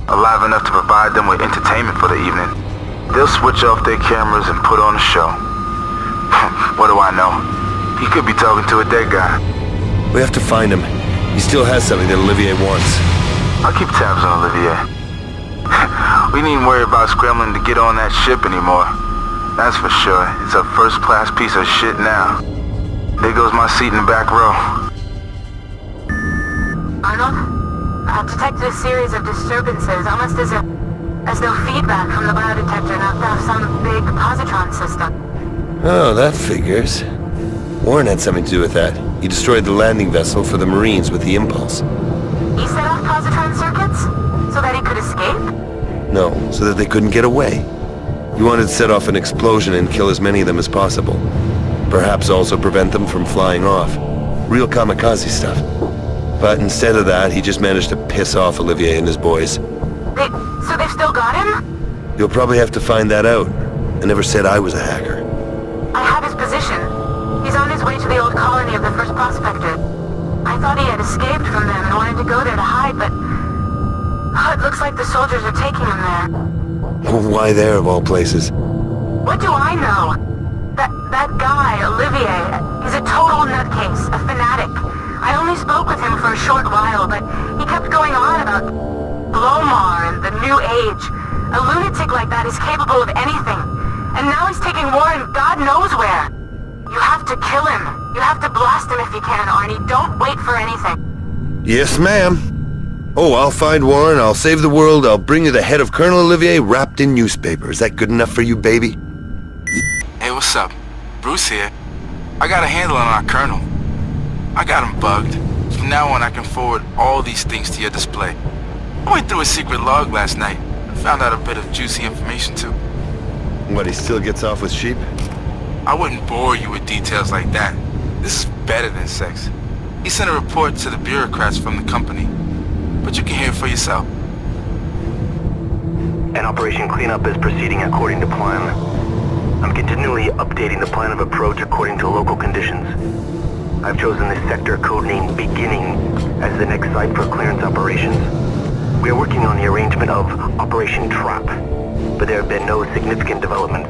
Alive enough to provide them with entertainment for the evening. They'll switch off their cameras and put on a show. What do I know? He could be talking to a dead guy. We have to find him. He still has something that Olivier wants. I'll keep tabs on Olivier. We needn't worry about scrambling to get on that ship anymore. That's for sure. It's a first-class piece of shit now. There goes my seat in the back row. Arnold? I've detected a series of disturbances, almost as though feedback from the biodetector knocked off some big positron system. Oh, that figures. Warren had something to do with that. He destroyed the landing vessel for the Marines with the impulse. He set off positron circuits? So that he could escape? No, so that they couldn't get away. He wanted to set off an explosion and kill as many of them as possible. Perhaps also prevent them from flying off. Real kamikaze stuff. But instead of that, he just managed to piss off Olivier and his boys. So they've still got him? You'll probably have to find that out. I never said I was a hacker. I have his position. He's on his way to the old colony of the first prospector. I thought he had escaped from them and wanted to go there to hide, but... it looks like the soldiers are taking him there. Why there, of all places? What do I know? That guy, Olivier, he's a total nutcase, a fanatic. I only spoke with him for a short while, but he kept going on about Glomar and the New Age. A lunatic like that is capable of anything. And now he's taking Warren God knows where. You have to kill him. You have to blast him if you can, Arnie. Don't wait for anything. Yes, ma'am. Oh, I'll find Warren, I'll save the world, I'll bring you the head of Colonel Olivier wrapped in newspaper. Is that good enough for you, baby? Hey, what's up? Bruce here. I got a handle on our colonel. I got him bugged. From now on, I can forward all these things to your display. I went through a secret log last night and found out a bit of juicy information, too. What, he still gets off with sheep? I wouldn't bore you with details like that. This is better than sex. He sent a report to the bureaucrats from the company. But you can hear it for yourself. And Operation Cleanup is proceeding according to plan. I'm continually updating the plan of approach according to local conditions. I've chosen this sector codenamed Beginning as the next site for clearance operations. We are working on the arrangement of Operation Trap, but there have been no significant developments.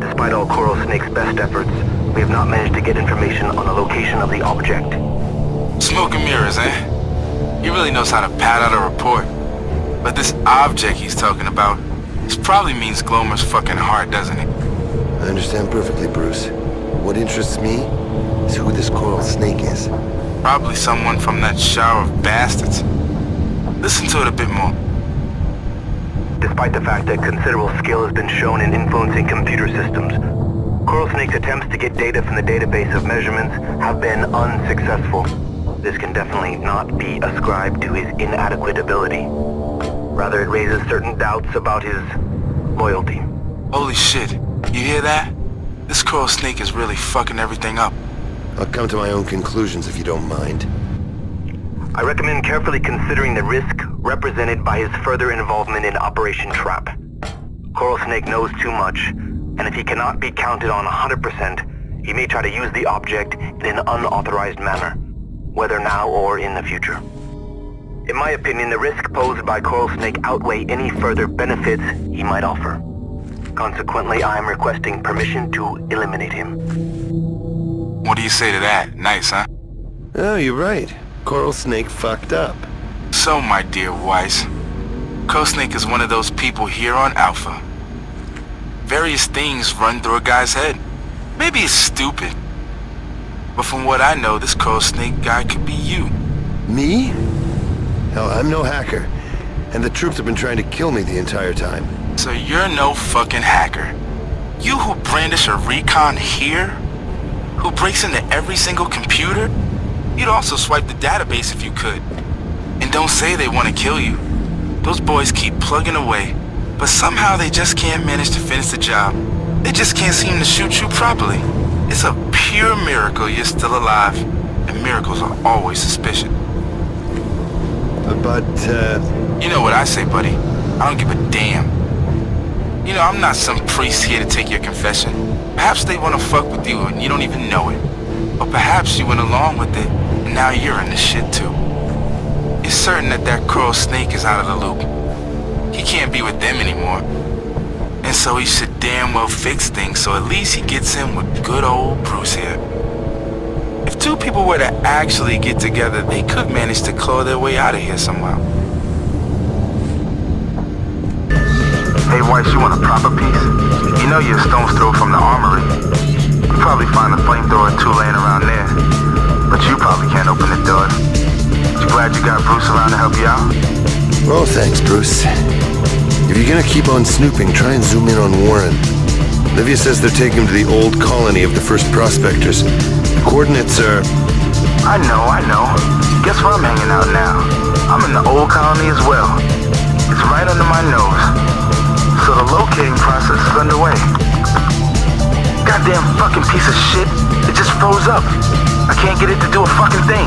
Despite all Coral Snake's best efforts, we have not managed to get information on the location of the object. Smoke and mirrors, eh? He really knows how to pad out a report. But this object he's talking about, this probably means Glomer's fucking heart, doesn't it? I understand perfectly, Bruce. What interests me is who this Coral Snake is. Probably someone from that shower of bastards. Listen to it a bit more. Despite the fact that considerable skill has been shown in influencing computer systems, Coral Snake's attempts to get data from the database of measurements have been unsuccessful. This can definitely not be ascribed to his inadequate ability. Rather, it raises certain doubts about his loyalty. Holy shit, you hear that? This Coral Snake is really fucking everything up. I'll come to my own conclusions if you don't mind. I recommend carefully considering the risk represented by his further involvement in Operation Trap. Coral Snake knows too much, and if he cannot be counted on 100%, he may try to use the object in an unauthorized manner, whether now or in the future. In my opinion, the risk posed by Coral Snake outweigh any further benefits he might offer. Consequently, I am requesting permission to eliminate him. What do you say to that? Nice, huh? Oh, you're right. Coral Snake fucked up. So, my dear Weiss, Coral Snake is one of those people here on Alpha. Various things run through a guy's head. Maybe it's stupid. But from what I know, this Coral Snake guy could be you. Me? Hell, I'm no hacker. And the troops have been trying to kill me the entire time. So you're no fucking hacker. You who brandish a recon here? Who breaks into every single computer? You'd also swipe the database if you could. And don't say they want to kill you. Those boys keep plugging away, but somehow they just can't manage to finish the job. They just can't seem to shoot you properly. It's a pure miracle you're still alive, and miracles are always suspicious. But, You know what I say, buddy. I don't give a damn. You know, I'm not some priest here to take your confession. Perhaps they want to fuck with you and you don't even know it. Or perhaps you went along with it, and now you're in the shit too. It's certain that that Coral Snake is out of the loop. He can't be with them anymore. And so he should damn well fix things, so at least he gets in with good old Bruce here. If two people were to actually get together, they could manage to claw their way out of here somehow. Hey, Weiss, you want a proper piece? You know you're a stone's throw from the armory. You probably find a flamethrower or two laying around there. But you probably can't open the door. You glad you got Bruce around to help you out? well, thanks, Bruce. If you're gonna keep on snooping, try and zoom in on Warren. Olivia says they're taking him to the old colony of the first prospectors. The coordinates are... I know. Guess where I'm hanging out now? I'm in the old colony as well. It's right under my nose. So the locating process is underway. Goddamn fucking piece of shit. It just froze up. I can't get it to do a fucking thing.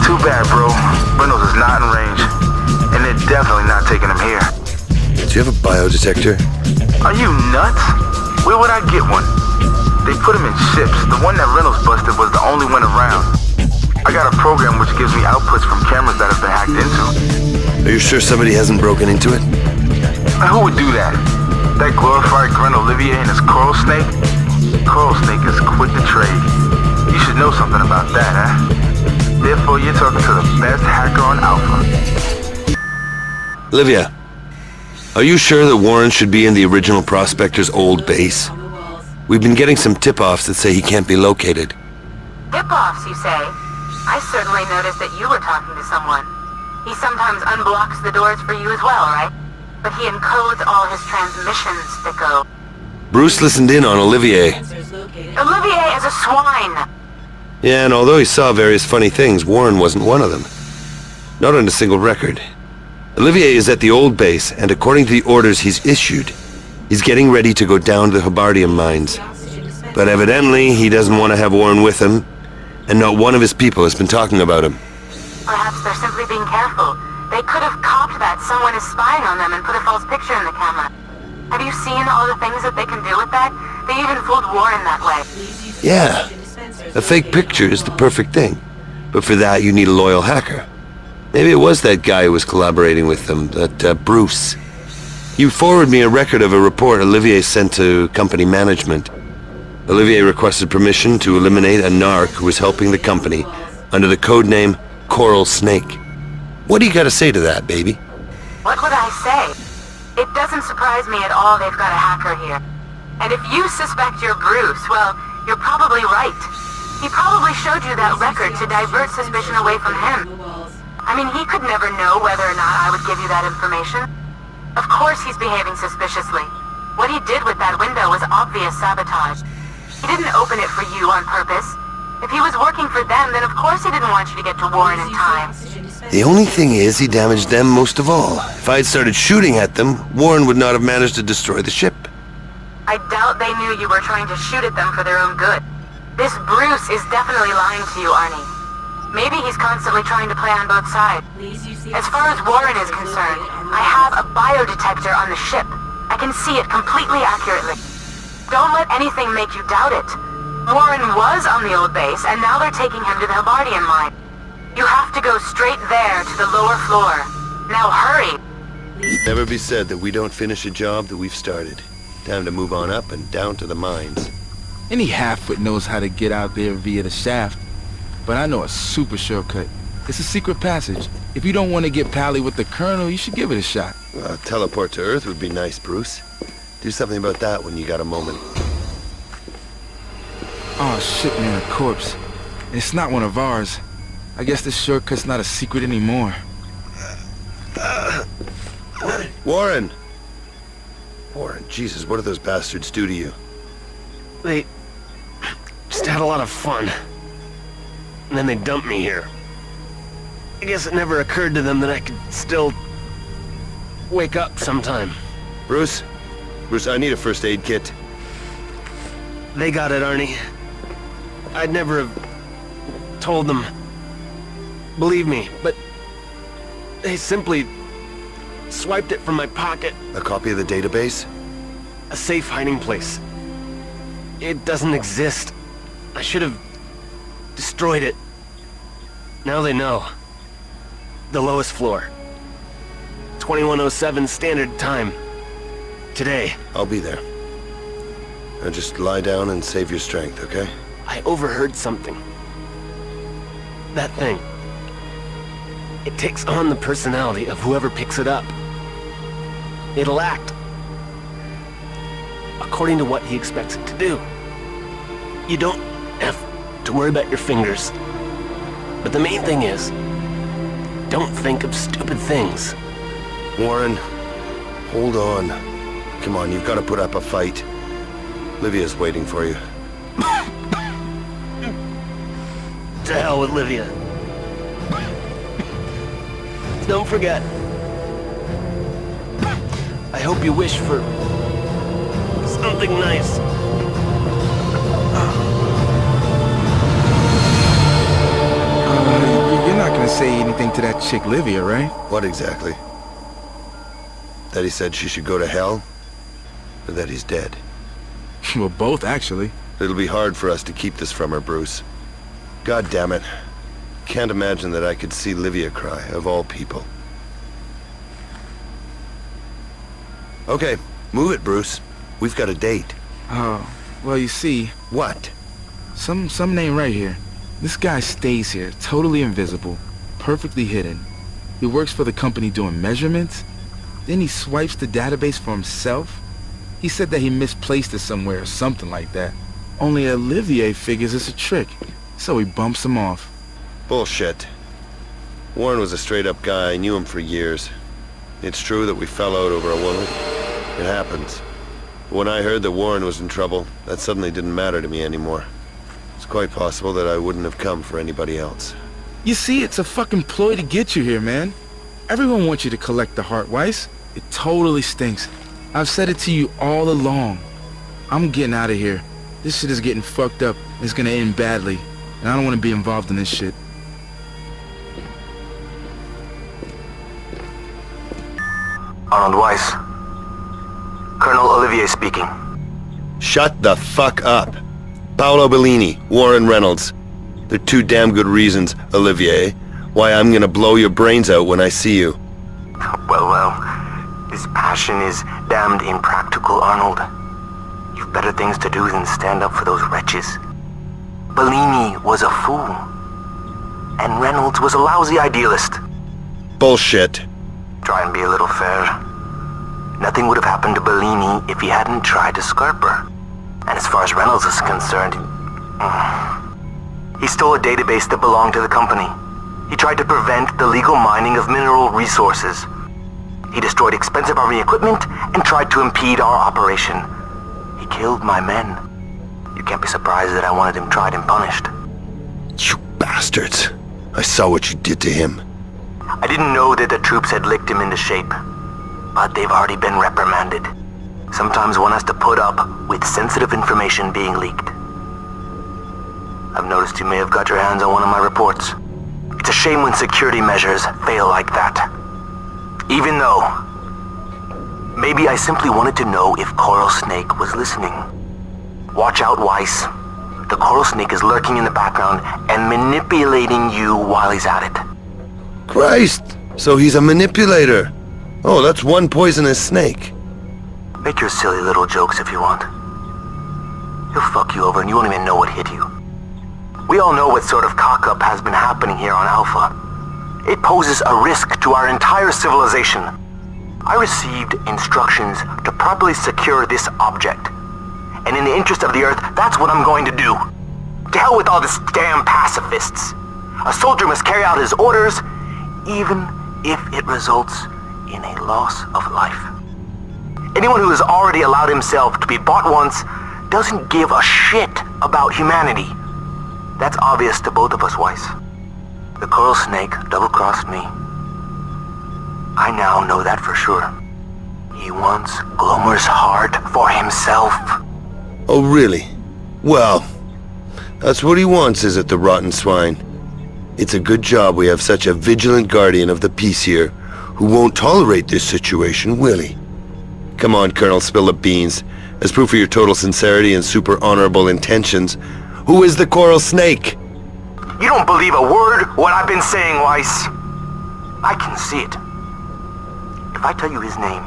Too bad, bro. Reynolds is not in range. And they're definitely not taking him here. Do you have a biodetector? Are you nuts? Where would I get one? They put him in ships. The one that Reynolds busted was the only one around. I got a program which gives me outputs from cameras that have been hacked into. Are you sure somebody hasn't broken into it? Who would do that? That glorified Gren Olivier and his coral snake? Coral snake has quit the trade. You should know something about that, huh? Therefore, you're talking to the best hacker on Alpha. Olivia, are you sure that Warren should be in the original Prospector's old base? We've been getting some tip-offs that say he can't be located. Tip-offs, you say? I certainly noticed that you were talking to someone. He sometimes unblocks the doors for you as well, right? But he encodes all his transmissions, Thicko. Bruce listened in on Olivier. Olivier is a swine! Yeah, and although he saw various funny things, Warren wasn't one of them. Not on a single record. Olivier is at the old base, and according to the orders he's issued, he's getting ready to go down to the Habardium mines. But evidently, he doesn't want to have Warren with him, and not one of his people has been talking about him. Perhaps they're simply being careful. They could have copped that someone is spying on them and put a false picture in the camera. Have you seen all the things that they can do with that? They even fooled Warren that way. Yeah, a fake picture is the perfect thing. But for that, you need a loyal hacker. Maybe it was that guy who was collaborating with them, that Bruce. You forwarded me a record of a report Olivier sent to company management. Olivier requested permission to eliminate a narc who was helping the company under the codename Coral Snake. What do you got to say to that, baby? What would I say? It doesn't surprise me at all they've got a hacker here. And if you suspect you're Bruce, well, you're probably right. He probably showed you that record to divert suspicion away from him. I mean, he could never know whether or not I would give you that information. Of course he's behaving suspiciously. What he did with that window was obvious sabotage. He didn't open it for you on purpose. If he was working for them, then of course he didn't want you to get to Warren in time. The only thing is, he damaged them most of all. If I had started shooting at them, Warren would not have managed to destroy the ship. I doubt they knew you were trying to shoot at them for their own good. This Bruce is definitely lying to you, Arnie. Maybe he's constantly trying to play on both sides. As far as Warren is concerned, I have a biodetector on the ship. I can see it completely accurately. Don't let anything make you doubt it. Warren was on the old base, and now they're taking him to the Habardian mine. You have to go straight there to the lower floor. Now hurry! Never be said that we don't finish a job that we've started. Time to move on up and down to the mines. Any half-wit knows how to get out there via the shaft. But I know a super shortcut. It's a secret passage. If you don't want to get pally with the Colonel, you should give it a shot. Teleport to Earth would be nice, Bruce. Do something about that when you got a moment. Oh shit, man, a corpse. It's not one of ours. I guess this shortcut's not a secret anymore. Warren! Warren, Jesus, what did those bastards do to you? They just had a lot of fun. And then they dumped me here. I guess it never occurred to them that I could still wake up sometime. Bruce? Bruce, I need a first aid kit. They got it, Arnie. I'd never have told them. Believe me, but they simply swiped it from my pocket. A copy of the database? A safe hiding place. It doesn't exist. I should have destroyed it. Now they know. The lowest floor. 2107 standard time. Today. I'll be there. Now just lie down and save your strength, okay? I overheard something. That thing. It takes on the personality of whoever picks it up. It'll act according to what he expects it to do. You don't have to worry about your fingers. But the main thing is, don't think of stupid things. Warren, hold on. Come on, you've got to put up a fight. Livia's waiting for you. To hell with Livia. Don't forget. I hope you wish for something nice. You're not gonna say anything to that chick Livia, right? What exactly? That he said she should go to hell? Or that he's dead? Well, both, actually. It'll be hard for us to keep this from her, Bruce. God damn it. Can't imagine that I could see Livia cry, of all people. Okay, move it, Bruce. We've got a date. Oh, well, you see... What? Some name right here. This guy stays here, totally invisible, perfectly hidden. He works for the company doing measurements. Then he swipes the database for himself. He said that he misplaced it somewhere or something like that. Only Olivier figures it's a trick, so he bumps him off. Bullshit. Warren was a straight-up guy. I knew him for years. It's true that we fell out over a woman. It happens. When I heard that Warren was in trouble, that suddenly didn't matter to me anymore. It's quite possible that I wouldn't have come for anybody else. You see, it's a fucking ploy to get you here, man. Everyone wants you to collect the heart, Weiss. It totally stinks. I've said it to you all along. I'm getting out of here. This shit is getting fucked up. It's gonna end badly. And I don't want to be involved in this shit. Arnold Weiss. Colonel Olivier speaking. Shut the fuck up. Paolo Bellini, Warren Reynolds. They're two damn good reasons, Olivier, why I'm gonna blow your brains out when I see you. Well, this passion is damned impractical, Arnold. You've better things to do than stand up for those wretches. Bellini was a fool. And Reynolds was a lousy idealist. Bullshit. Try and be a little fair. Nothing would have happened to Bellini if he hadn't tried to scarp her. And as far as Reynolds is concerned, he stole a database that belonged to the company. He tried to prevent the legal mining of mineral resources. He destroyed expensive army equipment and tried to impede our operation. He killed my men. You can't be surprised that I wanted him tried and punished. You bastards. I saw what you did to him. I didn't know that the troops had licked him into shape, but they've already been reprimanded. Sometimes one has to put up with sensitive information being leaked. I've noticed you may have got your hands on one of my reports. It's a shame when security measures fail like that. Even though, maybe I simply wanted to know if Coral Snake was listening. Watch out, Weiss. The Coral Snake is lurking in the background and manipulating you while he's at it. Christ! So he's a manipulator. Oh, that's one poisonous snake. Make your silly little jokes if you want. He'll fuck you over and you won't even know what hit you. We all know what sort of cock-up has been happening here on Alpha. It poses a risk to our entire civilization. I received instructions to properly secure this object. And in the interest of the Earth, that's what I'm going to do. To hell with all this damn pacifists. A soldier must carry out his orders, even if it results in a loss of life. Anyone who has already allowed himself to be bought once doesn't give a shit about humanity. That's obvious to both of us, Weiss. The Coral Snake double-crossed me. I now know that for sure. He wants Glomer's heart for himself. Oh, really? Well, that's what he wants, is it, the rotten swine? It's a good job we have such a vigilant guardian of the peace here, who won't tolerate this situation, will he? Come on, Colonel, spill the beans. As proof of your total sincerity and super honorable intentions, who is the Coral Snake? You don't believe a word what I've been saying, Weiss. I can see it. If I tell you his name,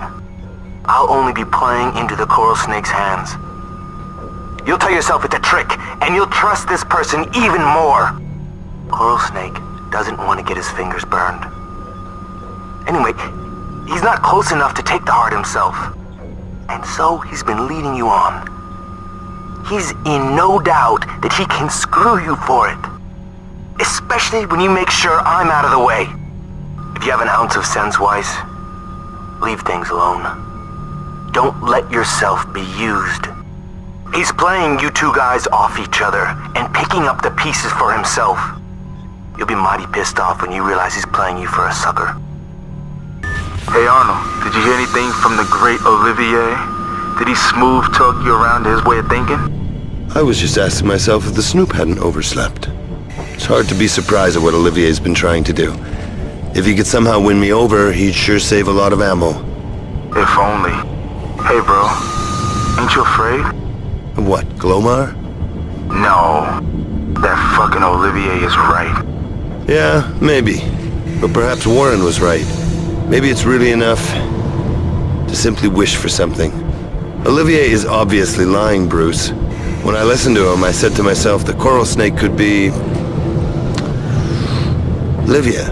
I'll only be playing into the Coral Snake's hands. You'll tell yourself it's a trick, and you'll trust this person even more. Coral Snake doesn't want to get his fingers burned. Anyway, he's not close enough to take the heart himself. And so he's been leading you on. He's in no doubt that he can screw you for it. Especially when you make sure I'm out of the way. If you have an ounce of sense, Weiss, leave things alone. Don't let yourself be used. He's playing you two guys off each other and picking up the pieces for himself. You'll be mighty pissed off when you realize he's playing you for a sucker. Hey Arnold, did you hear anything from the great Olivier? Did he smooth talk you around his way of thinking? I was just asking myself if the Snoop hadn't overslept. It's hard to be surprised at what Olivier's been trying to do. If he could somehow win me over, he'd sure save a lot of ammo. If only. Hey, bro. Ain't you afraid? What, Glomar? No. That fucking Olivier is right. Yeah, maybe. But perhaps Warren was right. Maybe it's really enough to simply wish for something. Olivier is obviously lying, Bruce. When I listened to him, I said to myself the coral snake could be... Olivia.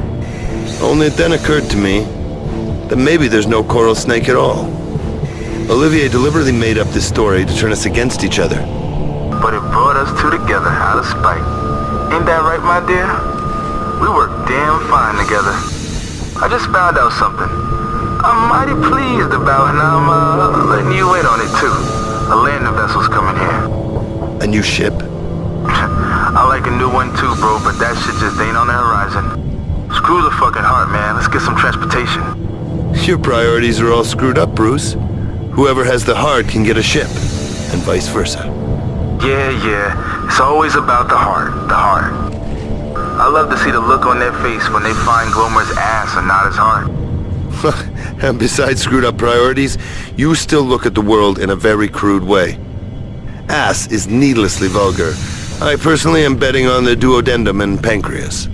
Only it then occurred to me that maybe there's no coral snake at all. Olivier deliberately made up this story to turn us against each other. But it brought us two together out of spite. Ain't that right, my dear? We work damn fine together. I just found out something I'm mighty pleased about, and I'm letting you in on it too. A landing vessel's coming here. A new ship? I like a new one too, bro, but that shit just ain't on the horizon. Screw the fucking heart, man. Let's get some transportation. Your priorities are all screwed up, Bruce. Whoever has the heart can get a ship, and vice versa. Yeah. It's always about the heart. The heart. I love to see the look on their face when they find Glomer's ass and not his heart. And besides screwed up priorities, you still look at the world in a very crude way. Ass is needlessly vulgar. I personally am betting on the duodenum and pancreas.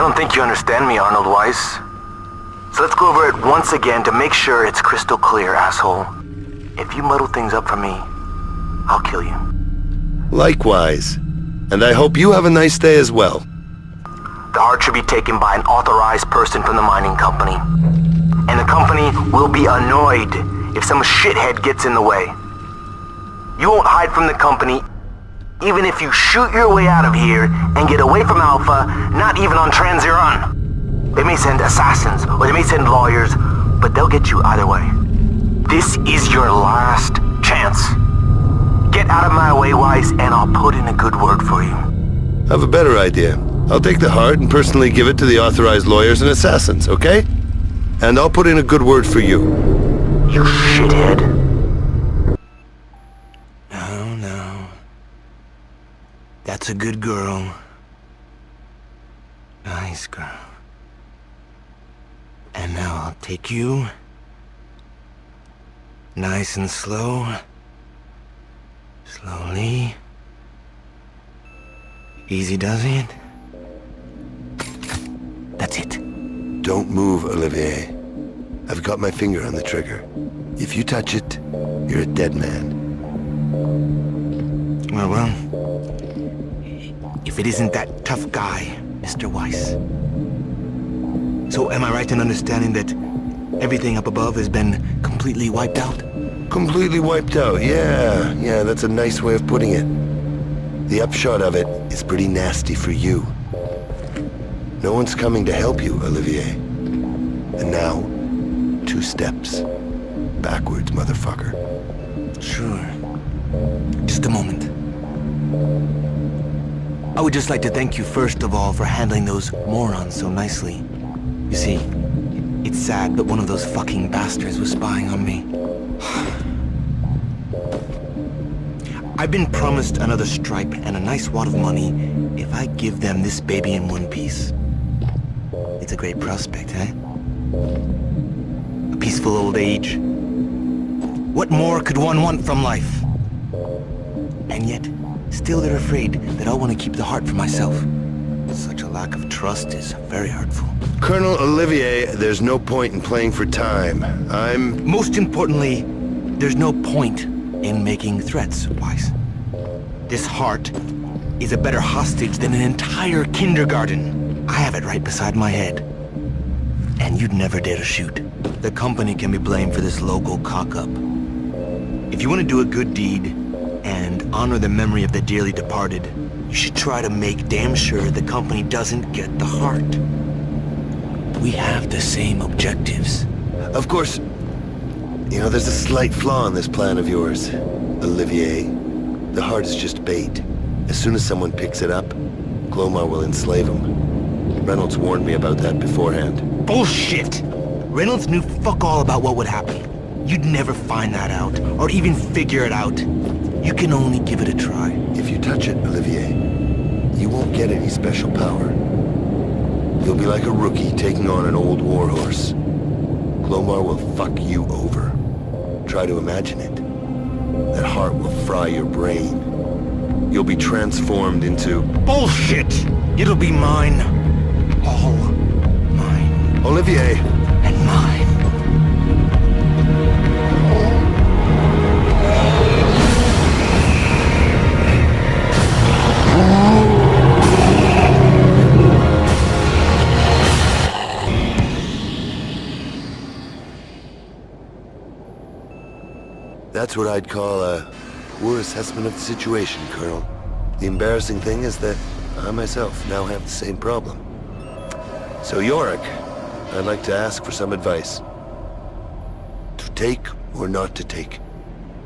don't think you understand me, Arnold Weiss. So let's go over it once again to make sure it's crystal clear, asshole. If you muddle things up for me, I'll kill you. Likewise. And I hope you have a nice day as well. The heart should be taken by an authorized person from the mining company. And the company will be annoyed if some shithead gets in the way. You won't hide from the company, even if you shoot your way out of here and get away from Alpha, not even on Transiron. They may send assassins, or they may send lawyers, but they'll get you either way. This is your last chance. Get out of my way, Weiss, and I'll put in a good word for you. I have a better idea. I'll take the heart and personally give it to the authorized lawyers and assassins, okay? And I'll put in a good word for you. You shithead. No. That's a good girl. Nice girl. And now I'll take you. Nice and slow. Slowly. Easy does it. That's it. Don't move, Olivier. I've got my finger on the trigger. If you touch it, you're a dead man. Well, if it isn't that tough guy, Mr. Weiss. So am I right in understanding that everything up above has been completely wiped out? Completely wiped out, yeah. Yeah, that's a nice way of putting it. The upshot of it is pretty nasty for you. No one's coming to help you, Olivier. And now, 2 steps. Backwards, motherfucker. Sure. Just a moment. I would just like to thank you first of all for handling those morons so nicely. You see, it's sad, but one of those fucking bastards was spying on me. I've been promised another stripe and a nice wad of money if I give them this baby in one piece. It's a great prospect, eh? A peaceful old age. What more could one want from life? And yet, still they're afraid that I'll want to keep the heart for myself. Such a lack of trust is very hurtful. Colonel Olivier, there's no point in playing for time. Most importantly, there's no point in making threats, Weiss. This heart is a better hostage than an entire kindergarten. I have it right beside my head. And you'd never dare to shoot. The company can be blamed for this local cock-up. If you want to do a good deed and honor the memory of the dearly departed, you should try to make damn sure the company doesn't get the heart. We have the same objectives. Of course, you know, there's a slight flaw in this plan of yours, Olivier. The heart is just bait. As soon as someone picks it up, Glomar will enslave him. Reynolds warned me about that beforehand. Bullshit! Reynolds knew fuck all about what would happen. You'd never find that out, or even figure it out. You can only give it a try. If you touch it, Olivier, you won't get any special power. You'll be like a rookie taking on an old warhorse. Glomar will fuck you over. Try to imagine it. That heart will fry your brain. You'll be transformed into... Bullshit! It'll be mine. All mine. Olivier! And mine. That's what I'd call a poor assessment of the situation, Colonel. The embarrassing thing is that I myself now have the same problem. So Yorick, I'd like to ask for some advice. To take or not to take?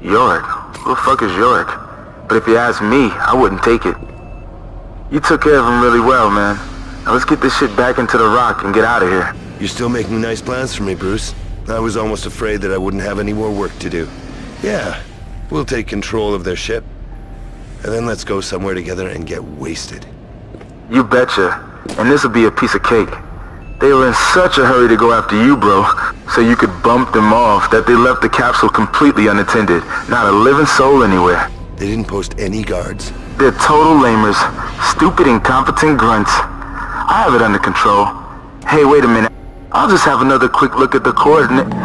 Yorick? Who the fuck is Yorick? But if you ask me, I wouldn't take it. You took care of him really well, man. Now let's get this shit back into the rock and get out of here. You're still making nice plans for me, Bruce. I was almost afraid that I wouldn't have any more work to do. Yeah, we'll take control of their ship. And then let's go somewhere together and get wasted. You betcha. And this'll be a piece of cake. They were in such a hurry to go after you, bro, so you could bump them off that they left the capsule completely unattended. Not a living soul anywhere. They didn't post any guards. They're total lamers. Stupid, incompetent grunts. I I have it under control. Hey, wait a minute. I'll just have another quick look at the coordinate. Secure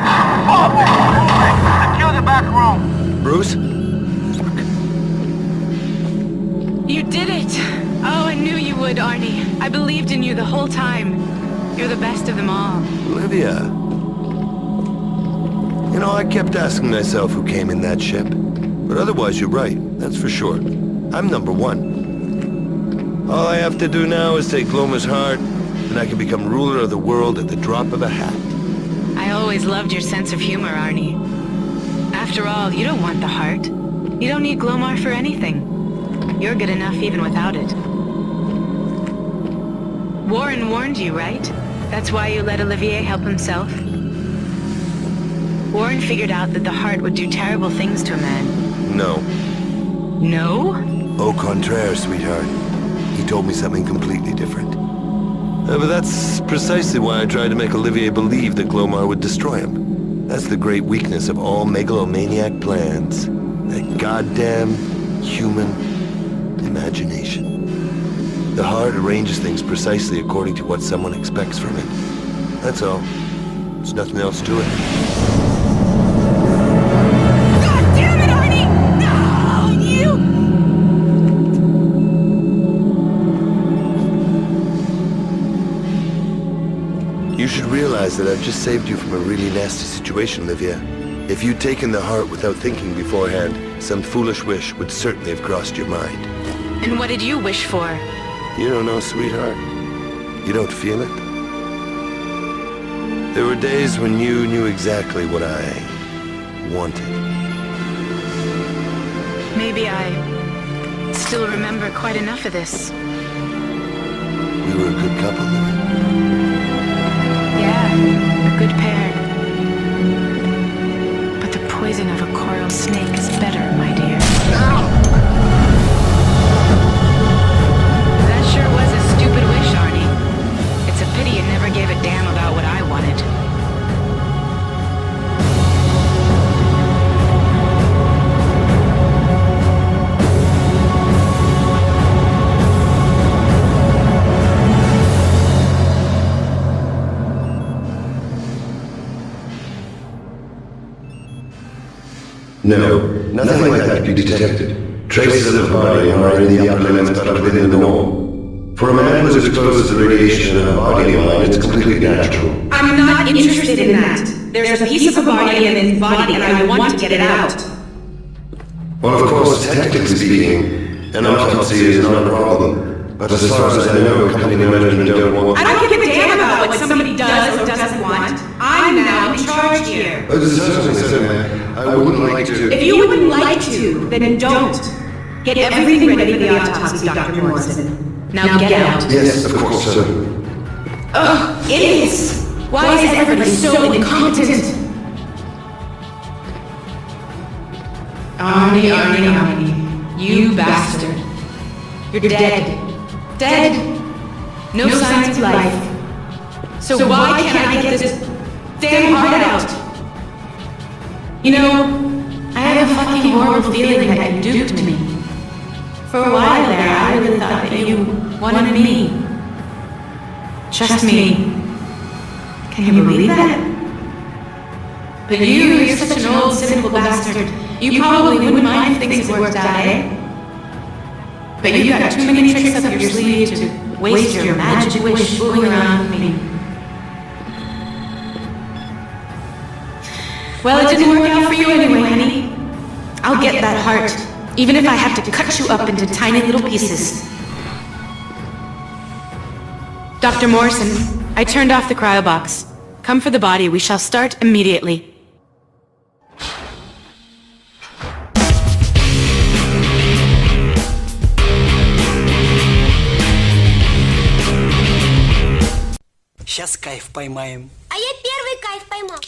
the back room. Bruce? You did it! Oh, I knew you would, Arnie. I believed in you the whole time. You're the best of them all. Olivia. You know, I kept asking myself who came in that ship. But otherwise, you're right. That's for sure. I'm number one. All I have to do now is take Gloma's heart, and I can become ruler of the world at the drop of a hat. I always loved your sense of humor, Arnie. After all, you don't want the heart. You don't need Glomar for anything. You're good enough even without it. Warren warned you, right? That's why you let Olivier help himself? Warren figured out that the heart would do terrible things to a man. No. No? Au contraire, sweetheart. He told me something completely different. But that's precisely why I tried to make Olivier believe that Glomar would destroy him. That's the great weakness of all megalomaniac plans. That goddamn human imagination. The heart arranges things precisely according to what someone expects from it. That's all. There's nothing else to it. God damn it, Arnie! No, you! You should realize that I've just saved you from a really nasty situation, Olivia. If you'd taken the heart without thinking beforehand, some foolish wish would certainly have crossed your mind. And what did you wish for? You don't know, sweetheart. You don't feel it. There were days when you knew exactly what I wanted. Maybe I still remember quite enough of this. We were a good couple, Olivia. Yeah, a good pair. But the poison of a coral snake is better, my dear. That sure was a stupid wish, Arnie. It's a pity you never gave a damn about what I wanted. No, nothing like that could be detected. Traces of barium are in the upper limbs but within the norm. For a man who is exposed to the radiation of a body of mine, it's completely natural. I'm not interested in that. There's a piece of barium in his body and I want to get it out. Well, of course, technically speaking, an autopsy is not a problem. But as far as I know, company management don't want... I don't give a damn about what somebody does or doesn't want. I'm now in charge here. Certainly. I wouldn't like to... If you wouldn't like to, then don't. Get everything ready for the autopsy, Dr. Morrison. Now get out. Yes, of course, sir. Ugh, idiots! Why is everybody so incompetent? Arnie, you bastard. You're dead. Dead. No signs of life. So why can't I get this damn heart out? You know, I have a fucking horrible feeling that you duped me. For a while there, I really thought that you wanted me. Just me. Can you believe that? But you're such an old, cynical bastard. You probably wouldn't mind if things had worked out, eh? But you got too many tricks up your sleeve to waste your magic wish fooling around with me. Well, it didn't work out for you anyway, honey. I'll get that heart, even if I have to cut you up into tiny little pieces. Dr. Morrison, I turned off the cryobox. Come for the body. We shall start immediately. Сейчас кайф поймаем. А я первый кайф поймал.